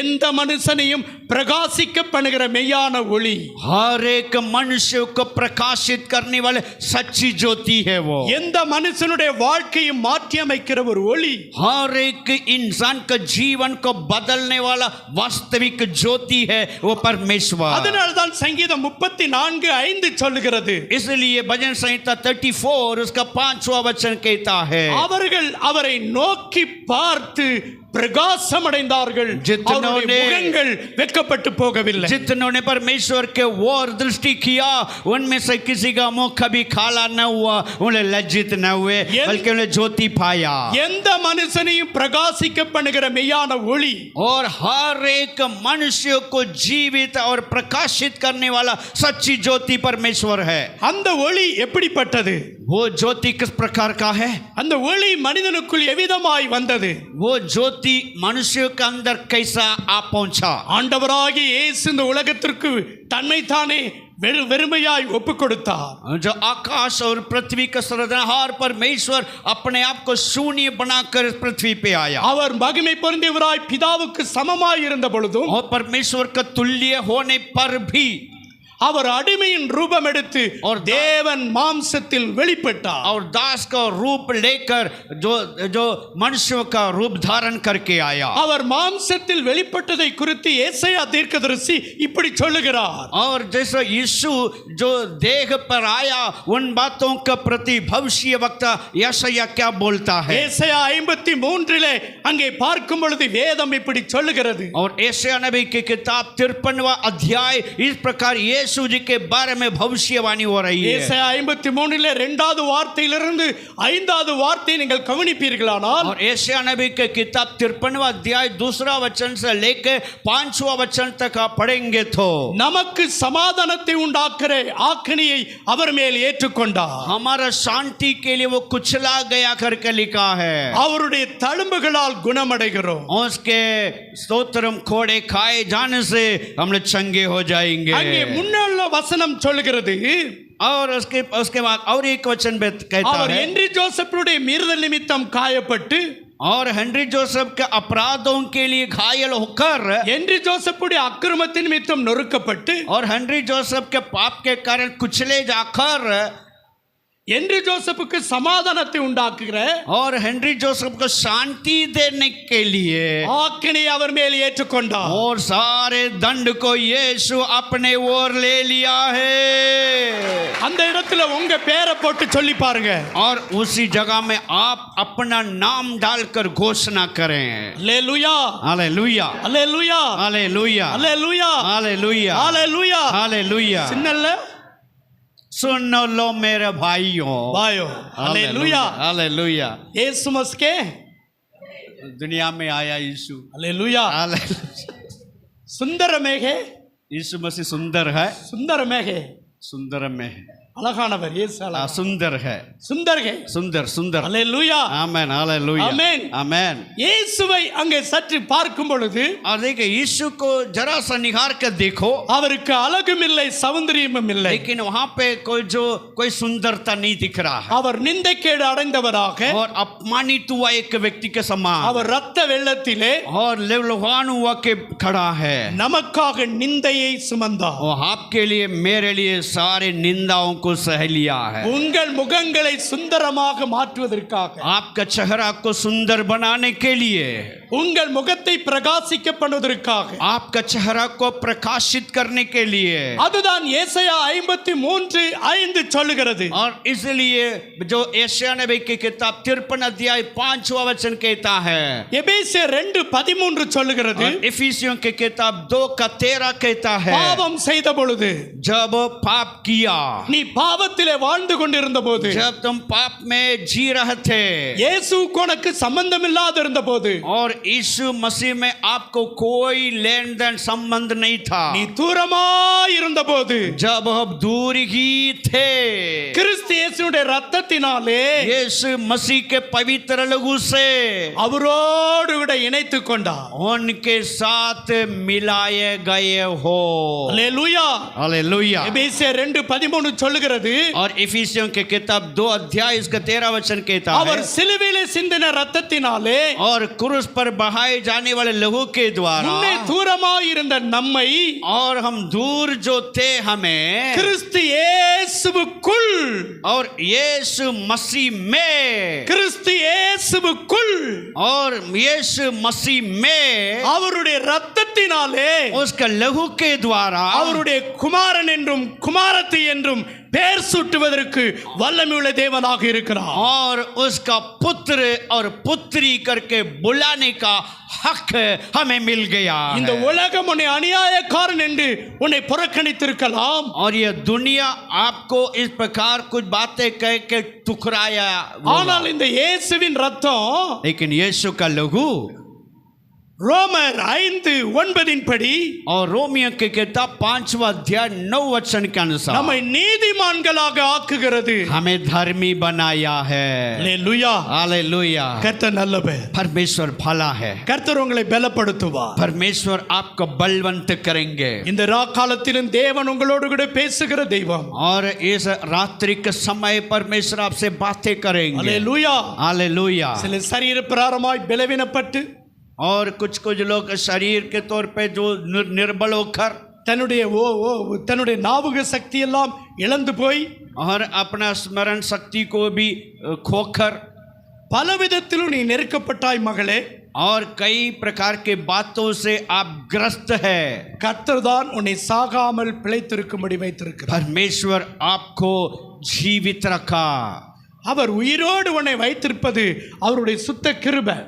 எந்த மனுஷனையும் பிரகாசிக்க பண்ணுகிற மெய்யான ஒளி, हर एक मनुष्य को प्रकाशित करने वाले सच्ची ज्योति है वो. எந்த மனுஷனுடைய வாழ்க்கையை மாற்றி அமைக்கிற ஒரு ஒளி, हर एक इंसान का जीवन को बदलने वाला वास्तविक ज्योति है वो परमेश्वर. அதனால்தான் சங்கீதம் 34:5 சொல்லுகிறது, इसलिए भजन संहिता 34 उसका 5वां वचन कहता है, அவர்கள் அவரை நோக்கி பார்த்து பிரகாசம் அடைந்தார்கள், அவருடைய முகங்கள் வெட்கப்பட்டு போகவில்லை. जितनों ने परमेश्वर के ओर दृष्टि किया उनमें से किसी का मुख कभी काला न हुआ, उन्हें लज्जित न हुए, बल्कि उन्हें ज्योति पाया. எந்த மனுஷனையும் பிரகாசிக்க பண்ணுகிற மெய்யான ஒளி, और हर एक मनुष्य को जीवित और प्रकाशित करने वाला सच्ची ज्योति परमेश्वर है. அந்த ஒளி எப்படிப்பட்டது? वो ज्योति किस प्रकार का है? அந்த ஒளி மனிதனுக்குள் எவ்விதமாய் வந்தது? वो ज्योति मनुष्य के अंदर कैसा आ पहुंचा? ஆண்டவராகிய இயேசு இந்த உலகத்திற்கு தன்னைத்தானே வெறுமையாய் ஒப்பு கொடுத்தார். जो आकाश और पृथ्वी का सृजनहार परमेश्वर अपने आप को शून्य बनाकर पृथ्वी पे आया. அவர் மகிமை பொருந்தியவராய் பிதாவுக்கு சமமாய் இருந்த பொழுதும், और परमेश्वर का तुल्य होने पर भी அவர் அடிமையின் ரூபம் எடுத்து और தேவன் மாம்சத்தில் வெளிப்பட்டார். और दास का रूप लेकर जो मनुष्यों का रूप धारण करके आया. அவர் மாம்சத்தில் வெளிப்பட்டதை குறித்து ஏசாயா தீர்க்கதரிசி இப்படி சொல்லுகிறார், और जैसे यीशु जो देह पर आया उन बातों का प्रति भविष्य वक्ता यशायाह क्या बोलता है? ஏசாயா 53 அங்கே பார்க்கும் பொழுது வேதம் இப்படி சொல்லுகிறது. और यशायाह नबी की किताब 53वां अध्याय इस प्रकार यीशु जी के बारे में भविष्यवाणी हो रही है. ஏசாயா 53 இரண்டாவது வார்த்தையிலிருந்து ஐந்தாவது வார்த்தை நீங்கள் கவனிப்பீர்களானால், और यशायाह नबी के किताब 53वां अध्याय दूसरा वचन से लेकर 5वां वचन तक आप पढ़ेंगे तो நமக்கு சமாதானத்தை உண்டாக்குற ஆக்கினியை அவர் மேல் ஏற்றுக்கொண்டார், हमारा शांति के लिए वो कुचला गया करके लिखा है. அவருடைய தழும்புகளால் குணமடைகிறோம். उसके स्तोत्रम खोड़े खाए जाने से हम लोग चंगे हो जाएंगे. அங்கே முன்னுள்ள வசனம் சொல்லுகிறது, और उसके बाद और एक वचन में कहता அவர் है, ஹென்றி ஜோசப்புடைய மீறுதல் நிமித்தம் காயப்பட்டு, और हेनरी जोसेफ के अपराधों के लिए घायल होकर, ஹென்றி ஜோசப்புடைய அக்கிரமத்தின் நிமித்தம் நொறுக்கப்பட்டு, और हेनरी जोसेफ के पाप के कारण कुचले जाकर, ஹென்றி ஜோசப்புக்கு சமாதானத்தை உண்டாக்குகிற और हेनरी जोसेफ को शांति देने के लिए ஆக்கினை அவர் மேல் ஏற்றுக்கொண்டார். और सारे दंड को यीशु अपने ओर ले लिया है. அந்த இடத்துல உங்க பேரை போட்டு சொல்லி பாருங்க, और उसी जगह में आप अपना नाम डालकर घोषणा करें. அல்லேலூயா, हालेलुया, அல்லேலூயா, हालेलुया, அல்லேலூயா, हालेलुया, அல்லேலூயா. हालेलुया. சின்னல்ல सुन लो मेरे भाइयों, வாயோ, அல்லேலூயா. हालेलुया. இயேசு மஸ்கே, दुनिया में आया यीशु. அல்லேலூயா. हालेलुया. சுந்தரமேகே, यीशु मसीह सुंदर है, சுந்தரமேகே, सुंदर में है, அழகானவர் இயேசு அழகா. सुंदर है, சுந்தர்கே, सुंदर सुंदर. அல்லேலூயா. आमेन, हालेलुया, आमेन. आमेन. இயேசுவை அங்கே சற்று பார்க்கும் பொழுது और देखिए यीशु को जरा सा निहार कर देखो, அவருக்கு அழகும் இல்லை, சௌந்தரியமும் இல்லை. लेकिन वहां पे कोई सुंदरता नहीं दिख रहा है. அவர் நிந்தைக்கேடு அடைந்தவராக, और अपमानित हुआ एक व्यक्ति के समान, அவர் ரத்த வெள்ளத்திலே और लहलहान हुआ के खड़ा है. நமக்காக நிந்தையை சுமந்தார். और आपके लिए मेरे लिए सारे निंदाओं को सह लिया है. உங்கள் முகங்களை சுந்தரமாக மாற்றுவதற்காக, आपका चेहरा को सुंदर बनाने के लिए, உங்கள் முகத்தை பிரகாசிக்க பண்ணுவதற்காக, आपका चेहरा को प्रकाशित करने के लिए. அதுதான் ஏசாயா 53:5 சொல்லுகிறது. और इसलिए जो यशायाह नबी की किताब 53 अध्याय 5वां वचन कहता है, எபேசியர் 2:13 சொல்லுகிறது, और इफिसियों की किताब 2:13 कहता है, பாவம் செய்த பொழுது, जब पाप किया, நீ பாவத்திலே வாழ்ந்து கொண்டிருந்த போது, जब तुम पाप में जी रहे थे, இயேசுவுக்கு உனக்கு சம்பந்தம் இல்லாத இருந்த போது, और यीशु मसीह में आपको कोई लेन देन संबंध नहीं था, நீ தூரமாய் இருந்த போது, जब हम दूर ही थे, கிறிஸ்து இயேசுவுடைய இரத்தத்தினாலே यीशु मसीह के पवित्र लहू से அவரோடு விட இணைத்துக் கொண்டார். उनके साथ मिलाए गए हो. அல்லேலூயா. हालेलुया. எபேசியர் 2:13 சொல்லுகிறது, சொல்லுகிறது, और इफिसियों के किताब 2 अध्याय इसका 13 वचन कहता அவர் है, சிலுவையிலே சிந்தின ரத்தத்தினாலே और क्रूस पर बहाए जाने वाले लहू के द्वारा முன்னே தூரமாய் இருந்த நம்மை और हम दूर जो थे हमें கிறிஸ்து இயேசுவுக்குள், और यीशु मसीह में கிறிஸ்து இயேசுவுக்குள் और यीशु मसीह में அவருடைய ரத்தத்தினாலே उसका लहू के द्वारा அவருடைய குமாரன் என்றும் குமாரத்தி என்றும் பெயர் சூட்டுவதற்கு வல்லமையுள்ள தேவனாக இருக்கிறார். और उसका पुत्र और पुत्री करके बुलाने का हक हमें मिल गया இந்த है। உலகம் உன்னை அநியாயக்காரன் என்று உன்னை புறக்கணித்திருக்கலாம். और ये दुनिया आपको इस प्रकार कुछ बातें कह के ठुकराया, ஆனால் இந்த இயேசுவின் ரத்தம் लेकिन यीशु का लहू ரோமர் 5:9 படி और रोमियो के किताब 5वां अध्याय 9 वचन के अनुसार நம்மை நீதிமான்களாக ஆக்குகிறது. हमें धर्मी बनाया है। அல்லேலூயா. हालेलुया। கர்த்தர் நல்லவர். परमेश्वर भला है। கர்த்தர் உங்களை பலப்படுத்துவார். परमेश्वर आपको बलवंत करेंगे। இந்த ராக்காலத்திலும் தேவன் உங்களோடு கூட பேசுகிற தெய்வம். और इस रात्रि के समय परमेश्वर आपसे बातें करेंगे। அல்லேலூயா. हालेलुया। சில சரீர பிரகாரமாய் பலவீனப்பட்டு और कुछ लोग शरीर के तौर पे जो निर्बल होकर தன்னுடைய ஞாபக சக்தி எல்லாம் இழந்து போய் और अपना स्मरण शक्ति को भी खोकर பலவிதத்திலும் நீ நெருக்கப்பட்டாய் மகளே. और कई प्रकार के बातों से आप ग्रस्त है। கர்த்தர் தான் உன்னை சாகாமல் பிழைத்திருக்கும்படி வைத்திருக்கிறார். परमेश्वर आपको जीवित रखा அவர் உயிரோடு உன்னை வைத்திருப்பது அவருடைய சுத்த கிருபை.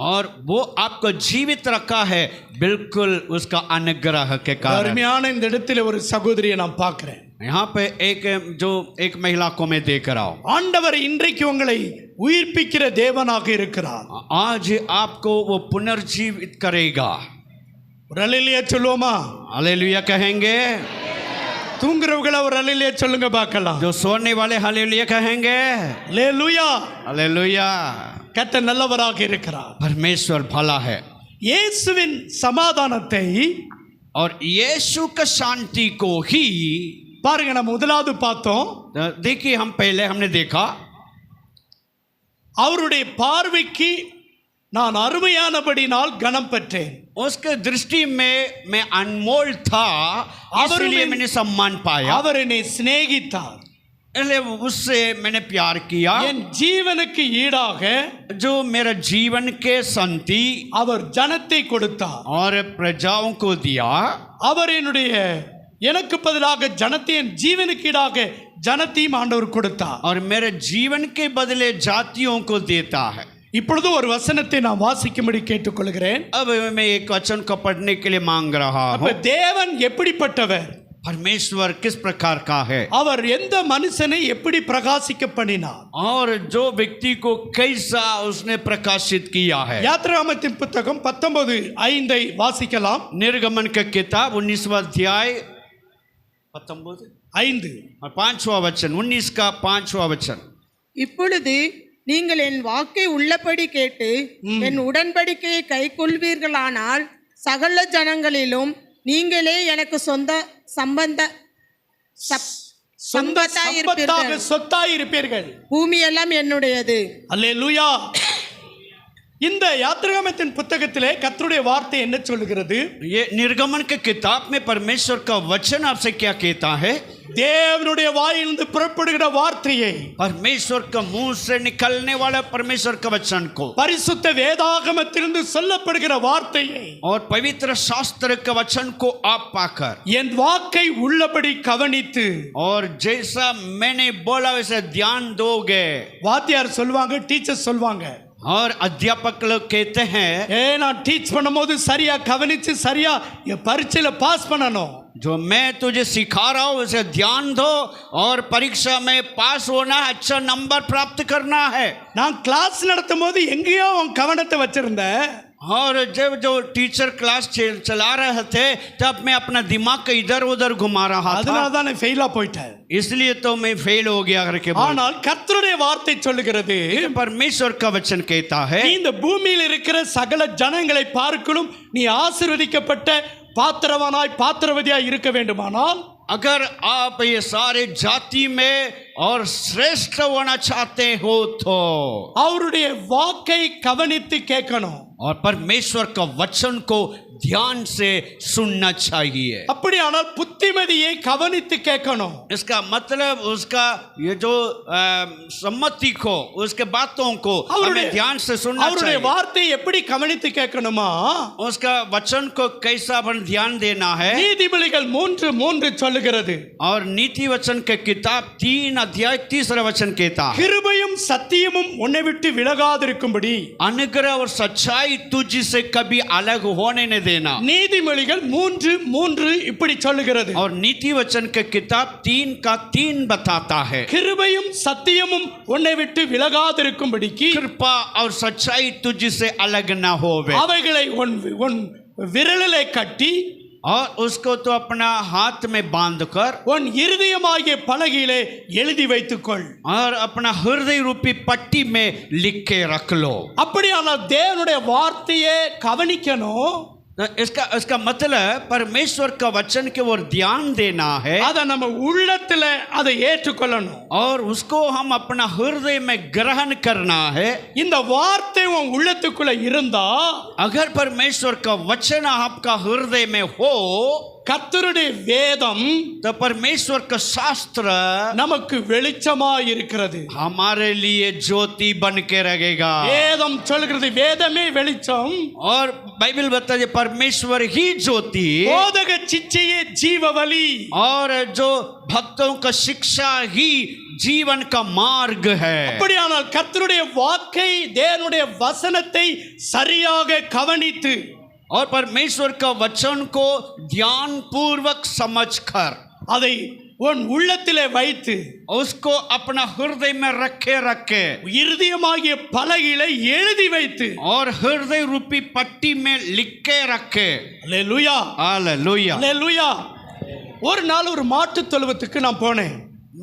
और वो आपको जीवित रखा है बिल्कुल उसका अनुग्रह के कारण। அருமையான இந்த இடத்துல ஒரு சகோதரியை நான் பார்க்கிறேன். यहाँ पे एक महिला को मैं देख रहा हूँ। ஆண்டவர் இன்றைக்கு உங்களை உயிர்ப்பிக்கிற தேவனாக இருக்கிறார். आज आपको वो पुनर्जीवित करेगा। ஒரு அல்லேலூயா சொல்லுவோமா? हालेलुया कहेंगे। தூங்குறவங்களை ஒரு அல்லேலூயா சொல்லுங்க பார்க்கலாம். जो सोने वाले हालेलुया कहेंगे। அல்லேலூயா. हालेलुया। கர்த்தர் நல்லவராக இருக்கிறார். परमेश्वर भला है। இயேசுவின் சமாதானத்தை और यीशु का शांति को ही பாருங்க, நம்ம முதலாவது பார்த்தோம். देखिए हम पहले हमने देखा அவருடைய பார்வைக்கு நான் அருமையானபடினால் கனம் பெற்றேன். उसके दृष्टि में मैं अनमोल था, इसलिए मैंने सम्मान पाया। அவர் என்னை சிநேகித்தார். इसलिए उससे मैंने प्यार किया। என் ஜீவனுக்கு ஈடாக जो मेरा जीवन के संति அவர் ஜனத்தை கொடுத்தார். और प्रजाओं को दिया। அவர் எனக்கு பதிலாக ஜனத்தை, என் ஜீவனுக்கு ஈடாக ஜனத்தையும் ஆண்டவர் கொடுத்தார். और मेरे जीवन के बदले जातियों को देता है। இப்பொழுது ஒரு வசனத்தை நான் வாசிக்கும்படி கேட்டுக்கொள்கிறேன். अब मैं एक वचन को पढ़ने के लिए मांग रहा அப்ப हूँ। தேவன் எப்படிப்பட்டவர்? परमेश्वर किस प्रकार का है அவர் எந்த மனுஷனை எப்படி பிரகாசிக்க பண்ணினார்? और जो व्यक्ति को कैसा उसने प्रकाशित किया है। யாத்திராகமத்தின் புத்தகம் 19:5 வாசிக்கலாம். निर्गमन का किताब 19वां अध्याय 5 और 5वां वचन, 19 का 5वां वचन। இப்பொழுது நீங்கள் என் வாக்கை உள்ளபடி கேட்டு என் உடன்படிக்கையை கைக்கொள்வீர்களானால் சகல ஜனங்களிலும் நீங்களே எனக்கு சொத்தாய் இருப்பீர்கள். பூமி எல்லாம் என்னுடையது. அல்லேலூயா. இந்த யாத்திராகமத்தின் புத்தகத்திலே கர்த்தருடைய வார்த்தை என்ன சொல்லுகிறது? ये निर्गमन के किताब में परमेश्वर का वचन आपसे क्या कहता है? தேவனுடைய வாயிலிருந்து புறப்படுகிற வார்த்தையை, परमेश्वर का मुंह से निकलने वाला परमेश्वर का वचन को, பரிசுத்த வேதாகமத்திலிருந்து சொல்லப்படுகிற வார்த்தையை और पवित्र शास्त्र के वचन को आप पाकर என் வாக்கை உள்ளபடி கவனித்து, और जैसा मैंने बोला वैसे ध्यान दोगे। வாத்தியார் சொல்வாங்க, டீச்சர் சொல்வாங்க, और अध्यापक लोग कहते हैं நான் டீச் பண்ணும்போது சரியா கவனிச்சு சரியா பரீட்சையில பாஸ் பண்ணணும். जो मैं तुझे सिखा रहा हूँ उसे ध्यान दो और परीक्षा में पास होना है, अच्छा नंबर प्राप्त करना है। நான் கிளாஸ் நடத்தும் போது எங்கேயோ உன் கவனத்தை வச்சிருந்த, और जब जो टीचर क्लास चला रहे थे तब मैं अपना दिमाग को इधर उधर घुमा रहा था, அதனால தான் நான் ஃபெயிலா போயிட்டேன். इसलिए तो मैं फेल हो गया करके। ஆனால் கர்த்தருடைய வார்த்தை சொல்லுகிறது, परमेश्वर का वचन कहता है நீ இந்த பூமியில் இருக்கிற சகல ஜனங்களை பார்க்கலும் நீ ஆசீர்வதிக்கப்பட்ட பாத்திரவானாய் பாத்திரவதியாய் இருக்க வேண்டுமானால் अगर आप ये सारे जाति में और श्रेष्ठ होना चाहते हो तो அவருடைய வாக்கை கவனித்து கேட்கணும். और परमेश्वर का वचन को ध्यान से सुनना चाहिए. அப்படியானால் புத்திமதியை கவனித்து கேட்கணும். इसका मतलब उसका ये जो सम्मति को उसके बातों को हमें ध्यान से सुनना அவருடைய चाहिए. வார்த்தையை எப்படி கவனித்து கேட்கணுமா? उसका वचन को कैसा अपन ध्यान देना है. நீதிமொழிகள் 3:3 சொல்லுகிறது. और नीति वचन के किताब 3 अध्याय 3 वचन कहता है, கிருபையும் சத்தியமும் உன்னை விட்டு விலகாதிருக்கும்படி अनुग्रह और सच्चाई तुझसे कभी अलग होने न देना. நீதிமொழிகள் 3:3 இப்படி சொல்லுகிறது. और नीति वचन के किताब 3 का 3 बताता है, கிருபையும் சத்தியமும் உன்னை விட்டு விலகாதிருக்கும்படிக்கு कृपा और सच्चाई तुझसे अलग न होवे. அவைகளை உன் விரலிலே கட்டி और उसको तो अपना हाथ में बांधकर உன் இருதயமாகிய பலகையிலே எழுதி வைத்துக்கொள். और अपना हृदय रूपी पट्टी में लिख के रख लो. அப்படியானால் தேவனுடைய வார்த்தையை கவனிக்கணும். इसका मतलब परमेश्वर का वचन के ओर ध्यान देना है அதை நம்ம உள்ளத்துல அதை ஏற்றுக்கொள்ளணும். और उसको हम अपना हृदय में ग्रहण करना है. இந்த வார்த்தை உன் உள்ளத்துக்குள்ள இருந்தா अगर परमेश्वर का वचन आपका हृदय में हो கர்த்தருடைய வேதம் तो परमेश्वर का शास्त्र நமக்கு வெளிச்சமாய் இருக்கிறது. हमारे लिए ज्योति बन के रहेगा. வேதம் சொல்கிறது வேதமே வெளிச்சம். और बाइबल बताते परमेश्वर ही ज्योति போதக சிச்சையே ஜீவவழி. और जो भक्तों का शिक्षा ही जीवन का मार्ग है. அப்படியானால் கர்த்தருடைய வாக்கை தேவனுடைய வசனத்தை சரியாக கவனித்து और परमेश्वर का वचन को ध्यान पूर्वक समझकर அதை உன் உள்ளத்திலே வைத்து उसको अपना हृदय में रखे இருதயமாகிய பலகையிலே எழுதி வைத்து और हृदय रूपी पट्टी में लिख के रखे. அல்லேலூயா हालेलुया. அல்லேலூயா. ஒரு நாள் ஒரு மாட்டு தொழுவத்துக்கு நான் போனேன்.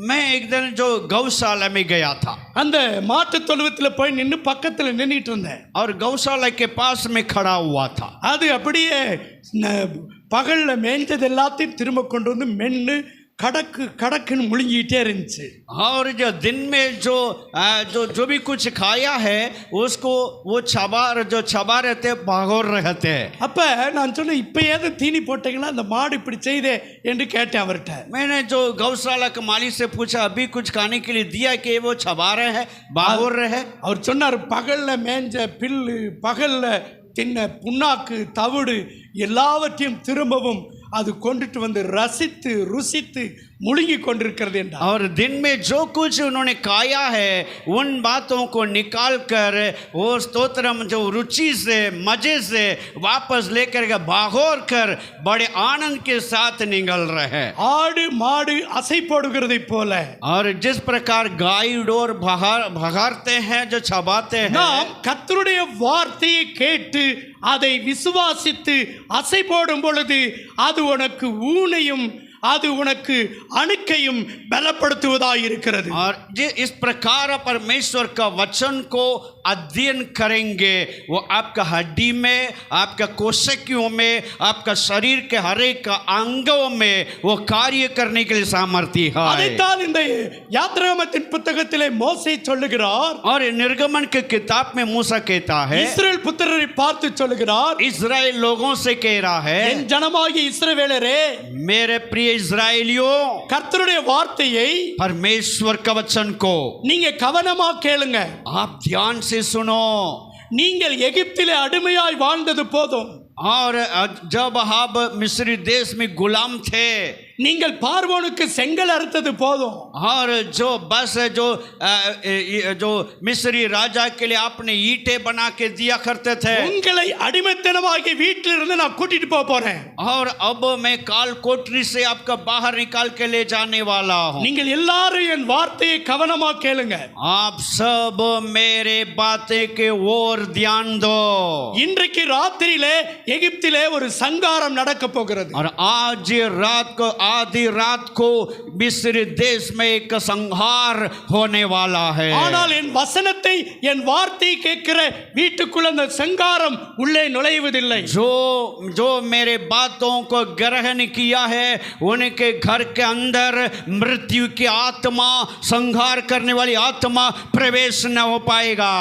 मैं एक दिन जो गौशाला में गया था அந்த மாட்டு தொழுவத்துல போய் நின்று பக்கத்துல நின்னுட்டு இருந்தேன். और गौशाला के पास में खड़ा हुआ था. அது அப்படியே பகல்ல மேய்ஞ்சது எல்லாத்தையும் திரும்ப கொண்டு வந்து மென்னு கடக்குன்னு முழுங்கிட்டே இருந்துச்சு. और जो दिन में जो भी कुछ खाया है उसको वो चबा रहते भागोर रहते. அப்ப நான் சொன்னேன், இப்ப ஏதோ தீனி போட்டீங்களா அந்த மாடு இப்படி செய்தே என்று கேட்டேன் அவர்கிட்ட. मैंने जो गौशाला के मालिक से पूछा अभी कुछ खाने के लिए दिया कि वो चबा रहे हैं भागोर रहे. அவர் சொன்னார், பகல்ல மேஞ்ச பில்லு பகல்ல தின்ன புண்ணாக்கு தவிடு எல்லாவற்றையும் திரும்பவும் அது கொண்டுட்டு வந்து ரசித்து ருசித்து मुड़गी கொண்டிருக்கிறது என்றார். और दिन में जो कुछ उन्होंने खाया है उन बातों को निकाल कर वो स्तोत्रम जो रुचि से मजे से वापस लेकर के भागोर कर बड़े आनंद के साथ निकल रहे. ஆடு மாடு அசை போடுகிறதை போல और जिस प्रकार गाय डोर भगारते हैं जो चबाते हैं நாம் கர்த்தருடைய வார்த்தையை கேட்டு அதை விசுவாசித்து அசை போடும் பொழுது அது உனக்கு ஊனையும் அது உனக்கு அணுக்கையும் பலப்படுத்துவதாய் இருக்கிறது. और इस प्रकार परमेश्वर का वचन को अध्ययन करेंगे वो आपका हड्डी में आपका कोशिकाओं में आपका शरीर के हर एक अंगों में वो कार्य करने के लिए सामर्थ्य है. அதைத்தான் இந்த யாத்ராகமத்தின் புத்தகத்திலே மோசே சொல்லுகிறார். और निर्गमन के किताब में मूसा कहता है இஸ்ரவேல் புத்திரரை பார்த்து சொல்லுகிறார், इस्राएल लोगों से कह रहा है என் ஜனமாகிய இஸ்ரவேலரே, मेरे प्रिय इस्राएलियों கர்த்தருடைய வார்த்தையை परमेश्वर का वचन को நீங்க கவனமா கேளுங்க. आप ध्यान से सुनो. நீங்கள் எகிப்திலே அடிமையாய் வாழ்ந்தது போதும். और जब आप मिस्री देश में गुलाम थे நீங்கள் பார்வோனுக்கு செங்கல் அறுத்தது போதும். और जो बस जो मिस्री राजा के लिए आपने ईंटें बना के दिया करते थे உங்களை அடிமைத்தனமாகிய வீட்டிலிருந்து நான் கூட்டிட்டு போறேன். और अब मैं काल कोठरी से आपका बाहर निकाल के ले जाने वाला हूँ. நீங்கள் எல்லாரும் என் வார்த்தையை கவனமா கேளுங்க. आप सब मेरे बातें के ओर ध्यान दो. இன்றைக்கு ராத்திரியிலே எகிப்திலே ஒரு சங்காரம் நடக்க போகிறது. और आज रात को आधी रात को मिस्र देश में एक संहार होने वाला है। ஆனால் என் வசனத்தை என் வார்த்தை கேட்கிற வீட்டுக்குள்ள அந்த சங்காரம் உள்ளே நுழைவதில்லை. जो मेरे बातों को ग्रहण किया है उनके घर के अंदर मृत्यु की आत्मा, संहार करने वाली आत्मा प्रवेश न हो पाएगा।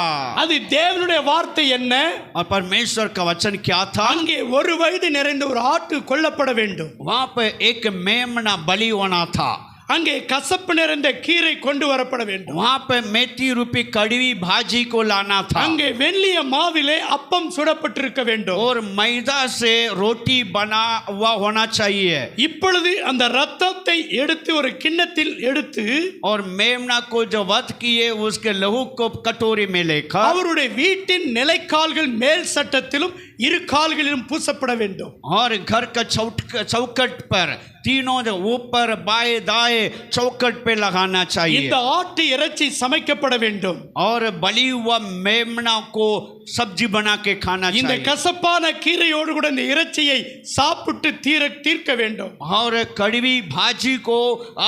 அது தேவனுடைய வார்த்தை என்ன? और परमेश्वर का वचन क्या था? அங்கே ஒரு வயது நிறைந்த ஒரு ஆட்டு கொல்லப்பட வேண்டும். वहां पे एक मेमना बलि होना था। அங்கே கசப்பு நிறைந்த கீரை கொண்டு வரப்பட வேண்டும். वहां पे मेथी रूपी कड़वी भाजी को लाना था। அங்கே வெள்ளிய மாவிலே அப்பம் சுடப்பட்டிருக்க வேண்டும். और मैदा से रोटी बना हुआ होना चाहिए। இப்பொழுது அந்த ரத்தத்தை எடுத்து ஒரு கிண்ணத்தில் எடுத்து और मेमना को जो वध किए उसके लहू को कटोरी में लेकर அவருடைய வீட்டின் நிலைக்கால்கள் மேல் சட்டத்திலும் இரு கால்களிலும் பூசப்பட வேண்டும். और घर का चौकट पर तीनों जो ऊपर बाएं दाएं चौकट पे लगाना चाहिए। இந்த ஆட்டு இறைச்சி சமைக்கப்பட வேண்டும். और बलि हुआ मेमना को सब्जी बना के खाना இந்த चाहिए। கசப்பான கீரையோடு கூட இந்த இறைச்சியை சாப்பிட்டு தீர்க்க வேண்டும். और कड़वी भाजी को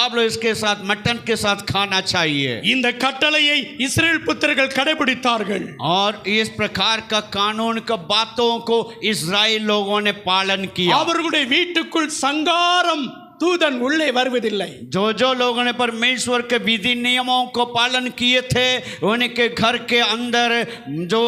आप लोग इसके साथ मटन के साथ खाना चाहिए। இந்த கட்டளையை இஸ்ரேல் புத்திரர்கள் கடைபிடித்தார்கள். और इस प्रकार का कानून का बातों को इस्राएल लोगों ने पालन किया। அவர்களுடைய வீட்டுக்குள் சங்காரம் தூதன் உள்ளே வருவதில்லை. जो लोगों ने परमेश्वर के विधि नियमों को पालन किए थे उनके घर के अंदर जो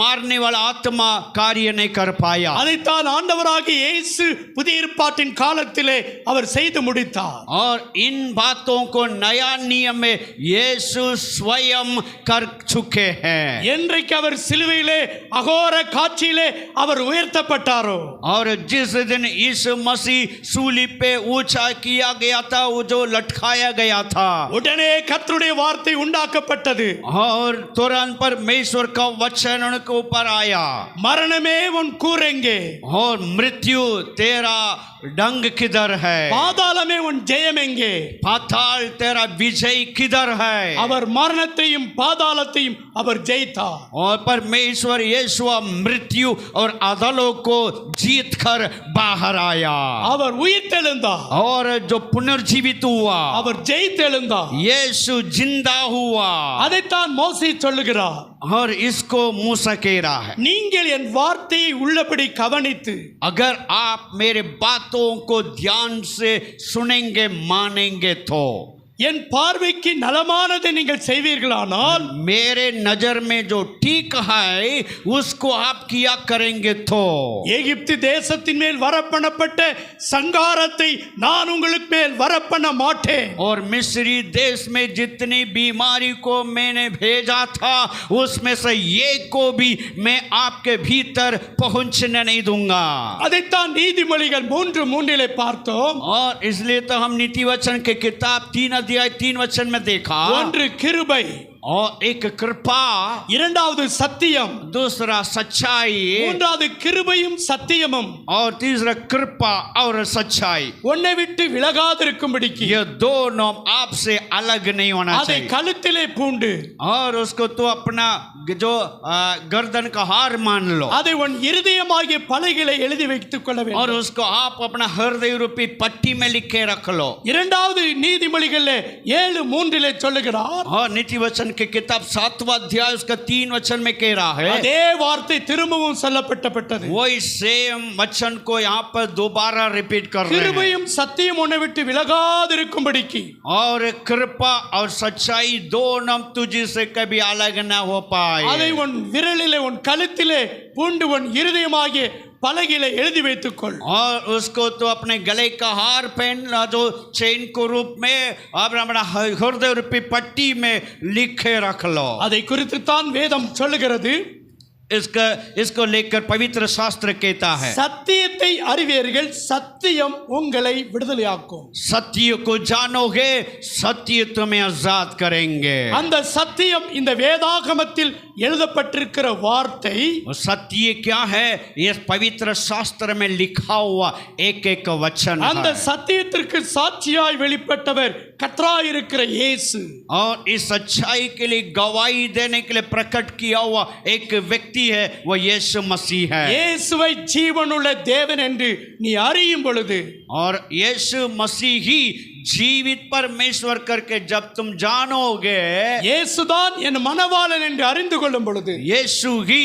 मारने वाला आत्मा कार्य नहीं कर पाया। அதைத்தான் ஆண்டவராகிய இயேசு புதிய ஏற்பாட்டின் காலத்திலே அவர் செய்து முடித்தார். और इन बातों को नया नियम में यीशु स्वयं कर चुके हैं। என்றைக்கு அவர் சிலுவையிலே அகோர காட்சியிலே அவர் உயர்த்தப்பட்டாரோ और जिस दिन यीशु मसीह सूली पे ऊंचा किया गया था, वो जो लटकाया गया था, உடனே கர்த்தருடைய வார்த்தை உண்டாக்கப்பட்டது. और तुरंत परमेश्वर का वचन उनके ऊपर आया। மரணமே உன் கூரெங்கே, और मृत्यु तेरा डंग किधर है? பாதாளமே உன் ஜெயம் எங்கே? पाताल तेरा विजय किधर है? அவர் மரணத்தையும் பாதாளத்தையும் அவர் ஜெயித்தார். और परमेश्वर यीशु मृत्यु और अधलों को जीत कर बाहर आया। அவர் உயிர்த்தெழுந்தார். और जो पुनर्जीवित हुआ, அவர் ஜெயித்தெழுந்தார். यीशु जिंदा हुआ। அதைத்தான் மோசே சொல்லுகிறார். और इसको मूसा कह रहा है, நீங்கள் என் வார்த்தையை உள்ளபடி கவனித்து अगर आप मेरे बातों को ध्यान से सुनेंगे मानेंगे तो என் பார்வைக்கு நலமானதை நீங்கள் செய்வீர்களானால் मेरे नजर में जो ठीक है उसको आप किया करेंगे तो எகிப்து தேசத்தின் மேல் வரப்பண்ணப்பட்ட சங்காரத்தை நான் உங்களுக்கு மேல் வரப்பண்ண மாட்டேன். और मिस्री देश में जितनी बीमारी को मैंने भेजा था उसमें से एक को भी मैं आपके भीतर पहुंचने नहीं दूंगा। அதைத்தான் நீதிமொழிகள் 3:3 பார்த்தோம். और इसलिए तो हम नीति वचन के किताब 3 अध्याय 3 वचन में देखा, ஒன்று கிருபை, और एक कृपा, இரண்டாவது சத்தியம், दूसरा सच्चाई, மூன்றாவது கிருபையும் சத்தியமும் और तीसरा कृपा और सच्चाई। உன்னை விட்டு விலகாதிருக்கும்படிக்கு ये दोनों आपसे अलग नहीं होना அதை चाहिए। கழுத்திலே பூண்டு और उसको तो अपना जो गर्दन का हार मान लो, அதை உன் இருதயமாகிய பலகையிலே எழுதி வைத்துக் கொள்ள और வேண்டும். उसको आप अपना हृदय रूपी पट्टी में लिख के रख लो। இரண்டாவது நீதிமொழிகளிலே 7:3 சொல்லுகிறார். और नीति वचन की किताब 7वां अध्याय उसका 3 वचन में कह रहा है, அதே வார்த்தை திரும்பவும் சொல்லப்பட்டது. वही सेम वचन को यहाँ पर दोबारा रिपीट कर रहे हैं। கிருபையும் சத்தியம் உன்னை விட்டு விலகாதிருக்கும்படிக்கு और कृपा और सच्चाई दोनों तुझसे कभी अलग न हो அதை पाए। உன் விரலிலே உன் கழுத்திலே பூண்டு உன் இருதயமாகிய பலகையிலே எழுதி வைத்துக்கொள். और उसको तो अपने गले का हार पहन जो चेन को रूप में अपना हृदय रूपी पट्टी में लिखे रख लो। அதை குறித்து தான் வேதம் சொல்லுகிறது. इसको लेकर पवित्र शास्त्र कहता है, சத்தியத்தை அறிவீர்கள், சத்தியம் உங்களை விடுதலையாக்கும். सत्य को जानोगे सत्य तुम्हें आजाद करेंगे। அந்த சத்தியம் இந்த வேதாகமத்தில் எழுதப்பட்டிருக்கிற வார்த்தை वो सत्य क्या है? ये पवित्र शास्त्र में लिखा हुआ एक एक वचन அந்த है। சத்தியத்திற்கு சாட்சியாய் வெளிப்பட்டவர் கர்த்தராயிருக்கிற இயேசு और इस सच्चाई के लिए गवाही देने के लिए प्रकट किया हुआ एक व्यक्ति है, वो यीशु मसीह है। இயேசுவை ஜீவனுள்ள தேவன் என்று நீ அறியும் பொழுது और यीशु मसीह ही जीवित परमेश्वर करके जब तुम जानोगे, இயேசுதான் என் மணவாளன் என்று அறிந்து கொள்ளும் பொழுது यीशु ही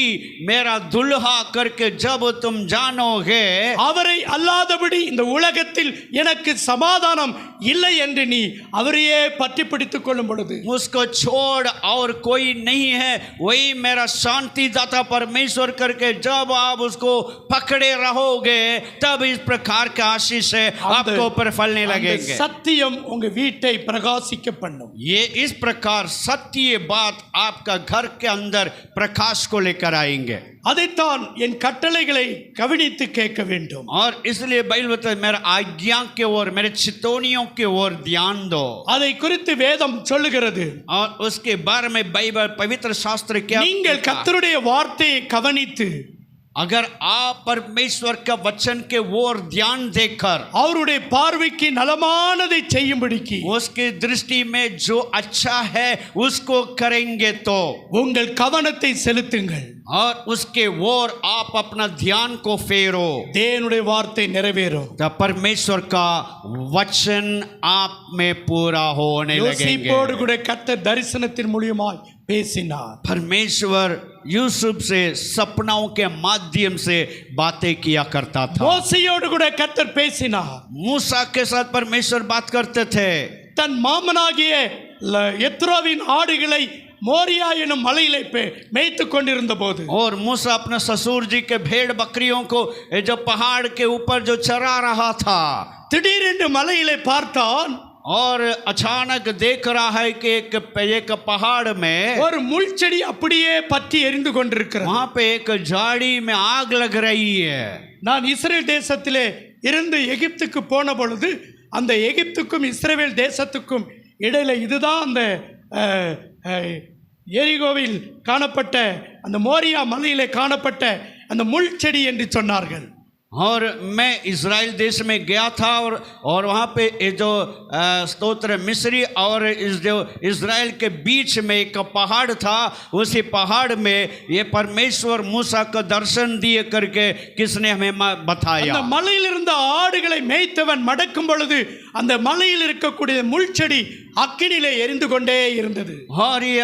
मेरा दुल्हा करके जब तुम जानोगे, அவரை அல்லாதபடி இந்த உலகத்தில் எனக்கு சமாதானம் இல்லை என்று நீ அவரையே பற்றி பிடித்துக் கொள்ளும் பொழுது मुझको छोड़ और कोई नहीं है, वही मेरा शांति दाता परमेश्वर करके जब आप उसको पकड़े रहोगे, तब इस प्रकार के आशीष है आपको ऊपर फलने அந்த लगेंगे। சத்தியம் உங்க வீட்டை பிரகாசிக்க பண்ணும் ये इस प्रकार सत्य बात आपका घर के अंदर प्रकाश को लेकर आएंगे। அதைத்தான் என் கட்டளைகளை கவனித்து கேட்க வேண்டும் और इसलिए बाइबल बताता है, मेरा आज्ञा के ओर, मेरे चितौनियों के ओर ध्यान दो। அதை குறித்து வேதம் சொல்லுகிறது और उसके बारे में बाइबल पवित्र शास्त्र क्या நீங்கள் कहता है? கர்த்தருடைய வார்த்தையை கவனித்து अगर आप परमेश्वर का वचन के ओर ध्यान देकर அவருடைய பார்வைக்கு நலமானதை செய்யும்படிக்கு उसकी दृष्टि में जो अच्छा है उसको करेंगे तो உங்கள் கவனத்தை செலுத்துங்கள் और उसके ओर आप अपना ध्यान को फेरो, தேவனுடைய வார்த்தை நிறைவேறும் तो परमेश्वर का वचन आप में पूरा होने யோசிப்போடு लगेंगे। கூட கர்த்தர் தரிசனத்தின் மூலமாய் பேசினார் परमेश्वर यूसुफ से सपनाओं के माध्यम से बातें किया करता था। மோசேயோடு கூட கர்த்தர் பேசினார் मूसा के साथ परमेश्वर बात करते थे। தன் மாமனாகிய எத்ரோவின் ஆடுகளை மோரியா எனும் மலையிலே மேய்த்து கொண்டிருந்த போது और मूसा अपने ससुर जी के भेड़ बकरियों को जो पहाड़ के ऊपर जो चरा रहा था, திடீரென்று மலையிலே பார்த்தான் और अचानक देख रहा है कि एक पहाड़ में ஒரு முள் செடி அப்படியே பற்றி எரிந்து கொண்டிருக்கிறது वहां पे एक झाड़ी में आग लग रही है। நான் இஸ்ரேல் தேசத்திலே இருந்து எகிப்துக்கு போன பொழுது அந்த எகிப்துக்கும் இஸ்ரேல் தேசத்துக்கும் இடையில இதுதான் அந்த எரிகோவில் காணப்பட்ட அந்த மோரியா மலையிலே காணப்பட்ட அந்த முள் செடி என்று சொன்னார்கள்। और मैं इज़राइल देश में गया था और वहाँ पे ये जो स्तोत्र मिस्री और इस जो इज़राइल के बीच में एक पहाड़ था, उसी पहाड़ में ये परमेश्वर मूसा का दर्शन दिए करके किसने हमें बताया। அந்த மலையில் இருந்த ஆடுகளை மேய்த்தவன் மடக்கும் பொழுது அந்த மலையில் இருக்கக்கூடிய முள் செடி அக்கினிலே எரிந்து கொண்டே இருந்தது। और ये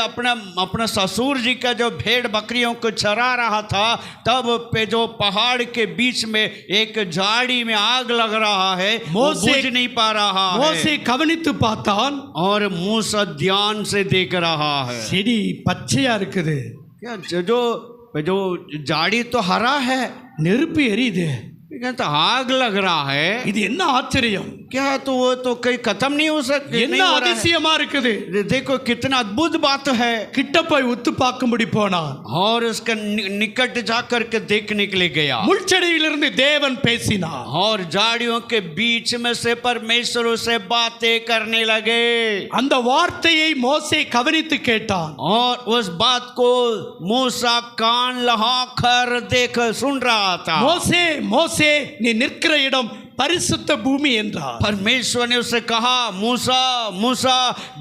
अपना ससुर जी का जो भेड़ बकरियों को चरा रहा था, तब पे जो पहाड़ के बीच में एक झाड़ी में आग लग रहा है, वो बुझ नहीं पा रहा है। மோசே கவனித்து பார்த்தான், और मूसा ध्यान से देख रहा है, செடி பச்சையா இருக்குது, क्या जो झाड़ी तो हरा है, நெருப்பு எரியுது, तो आग लग रहा है, இது என்ன ஆச்சரியம், क्या तो वो तो कहीं खत्म नहीं हो सकती, என்ன அதிசயமா இருக்குது। देखो कितना अद्भुत बात है। கிட்ட போய் உத்து பார்க்கும்படி போனான், और उसके निकट जाकर के देखने के लिए गया, முள் செடியிலிருந்து தேவன் பேசினார், और झाड़ियों के बीच में से परमेश्वर से बातें करने लगे। அந்த வார்த்தையை மோசே கவனித்து கேட்டான், और उस बात को मूसा कान लहाकर देख सुन रहा था। மோசே மோசே நீ நிற்கிற இடம் பரிசுத்த பூமி என்றார்। परमेश्वर ने उससे कहा, मूसा मूसा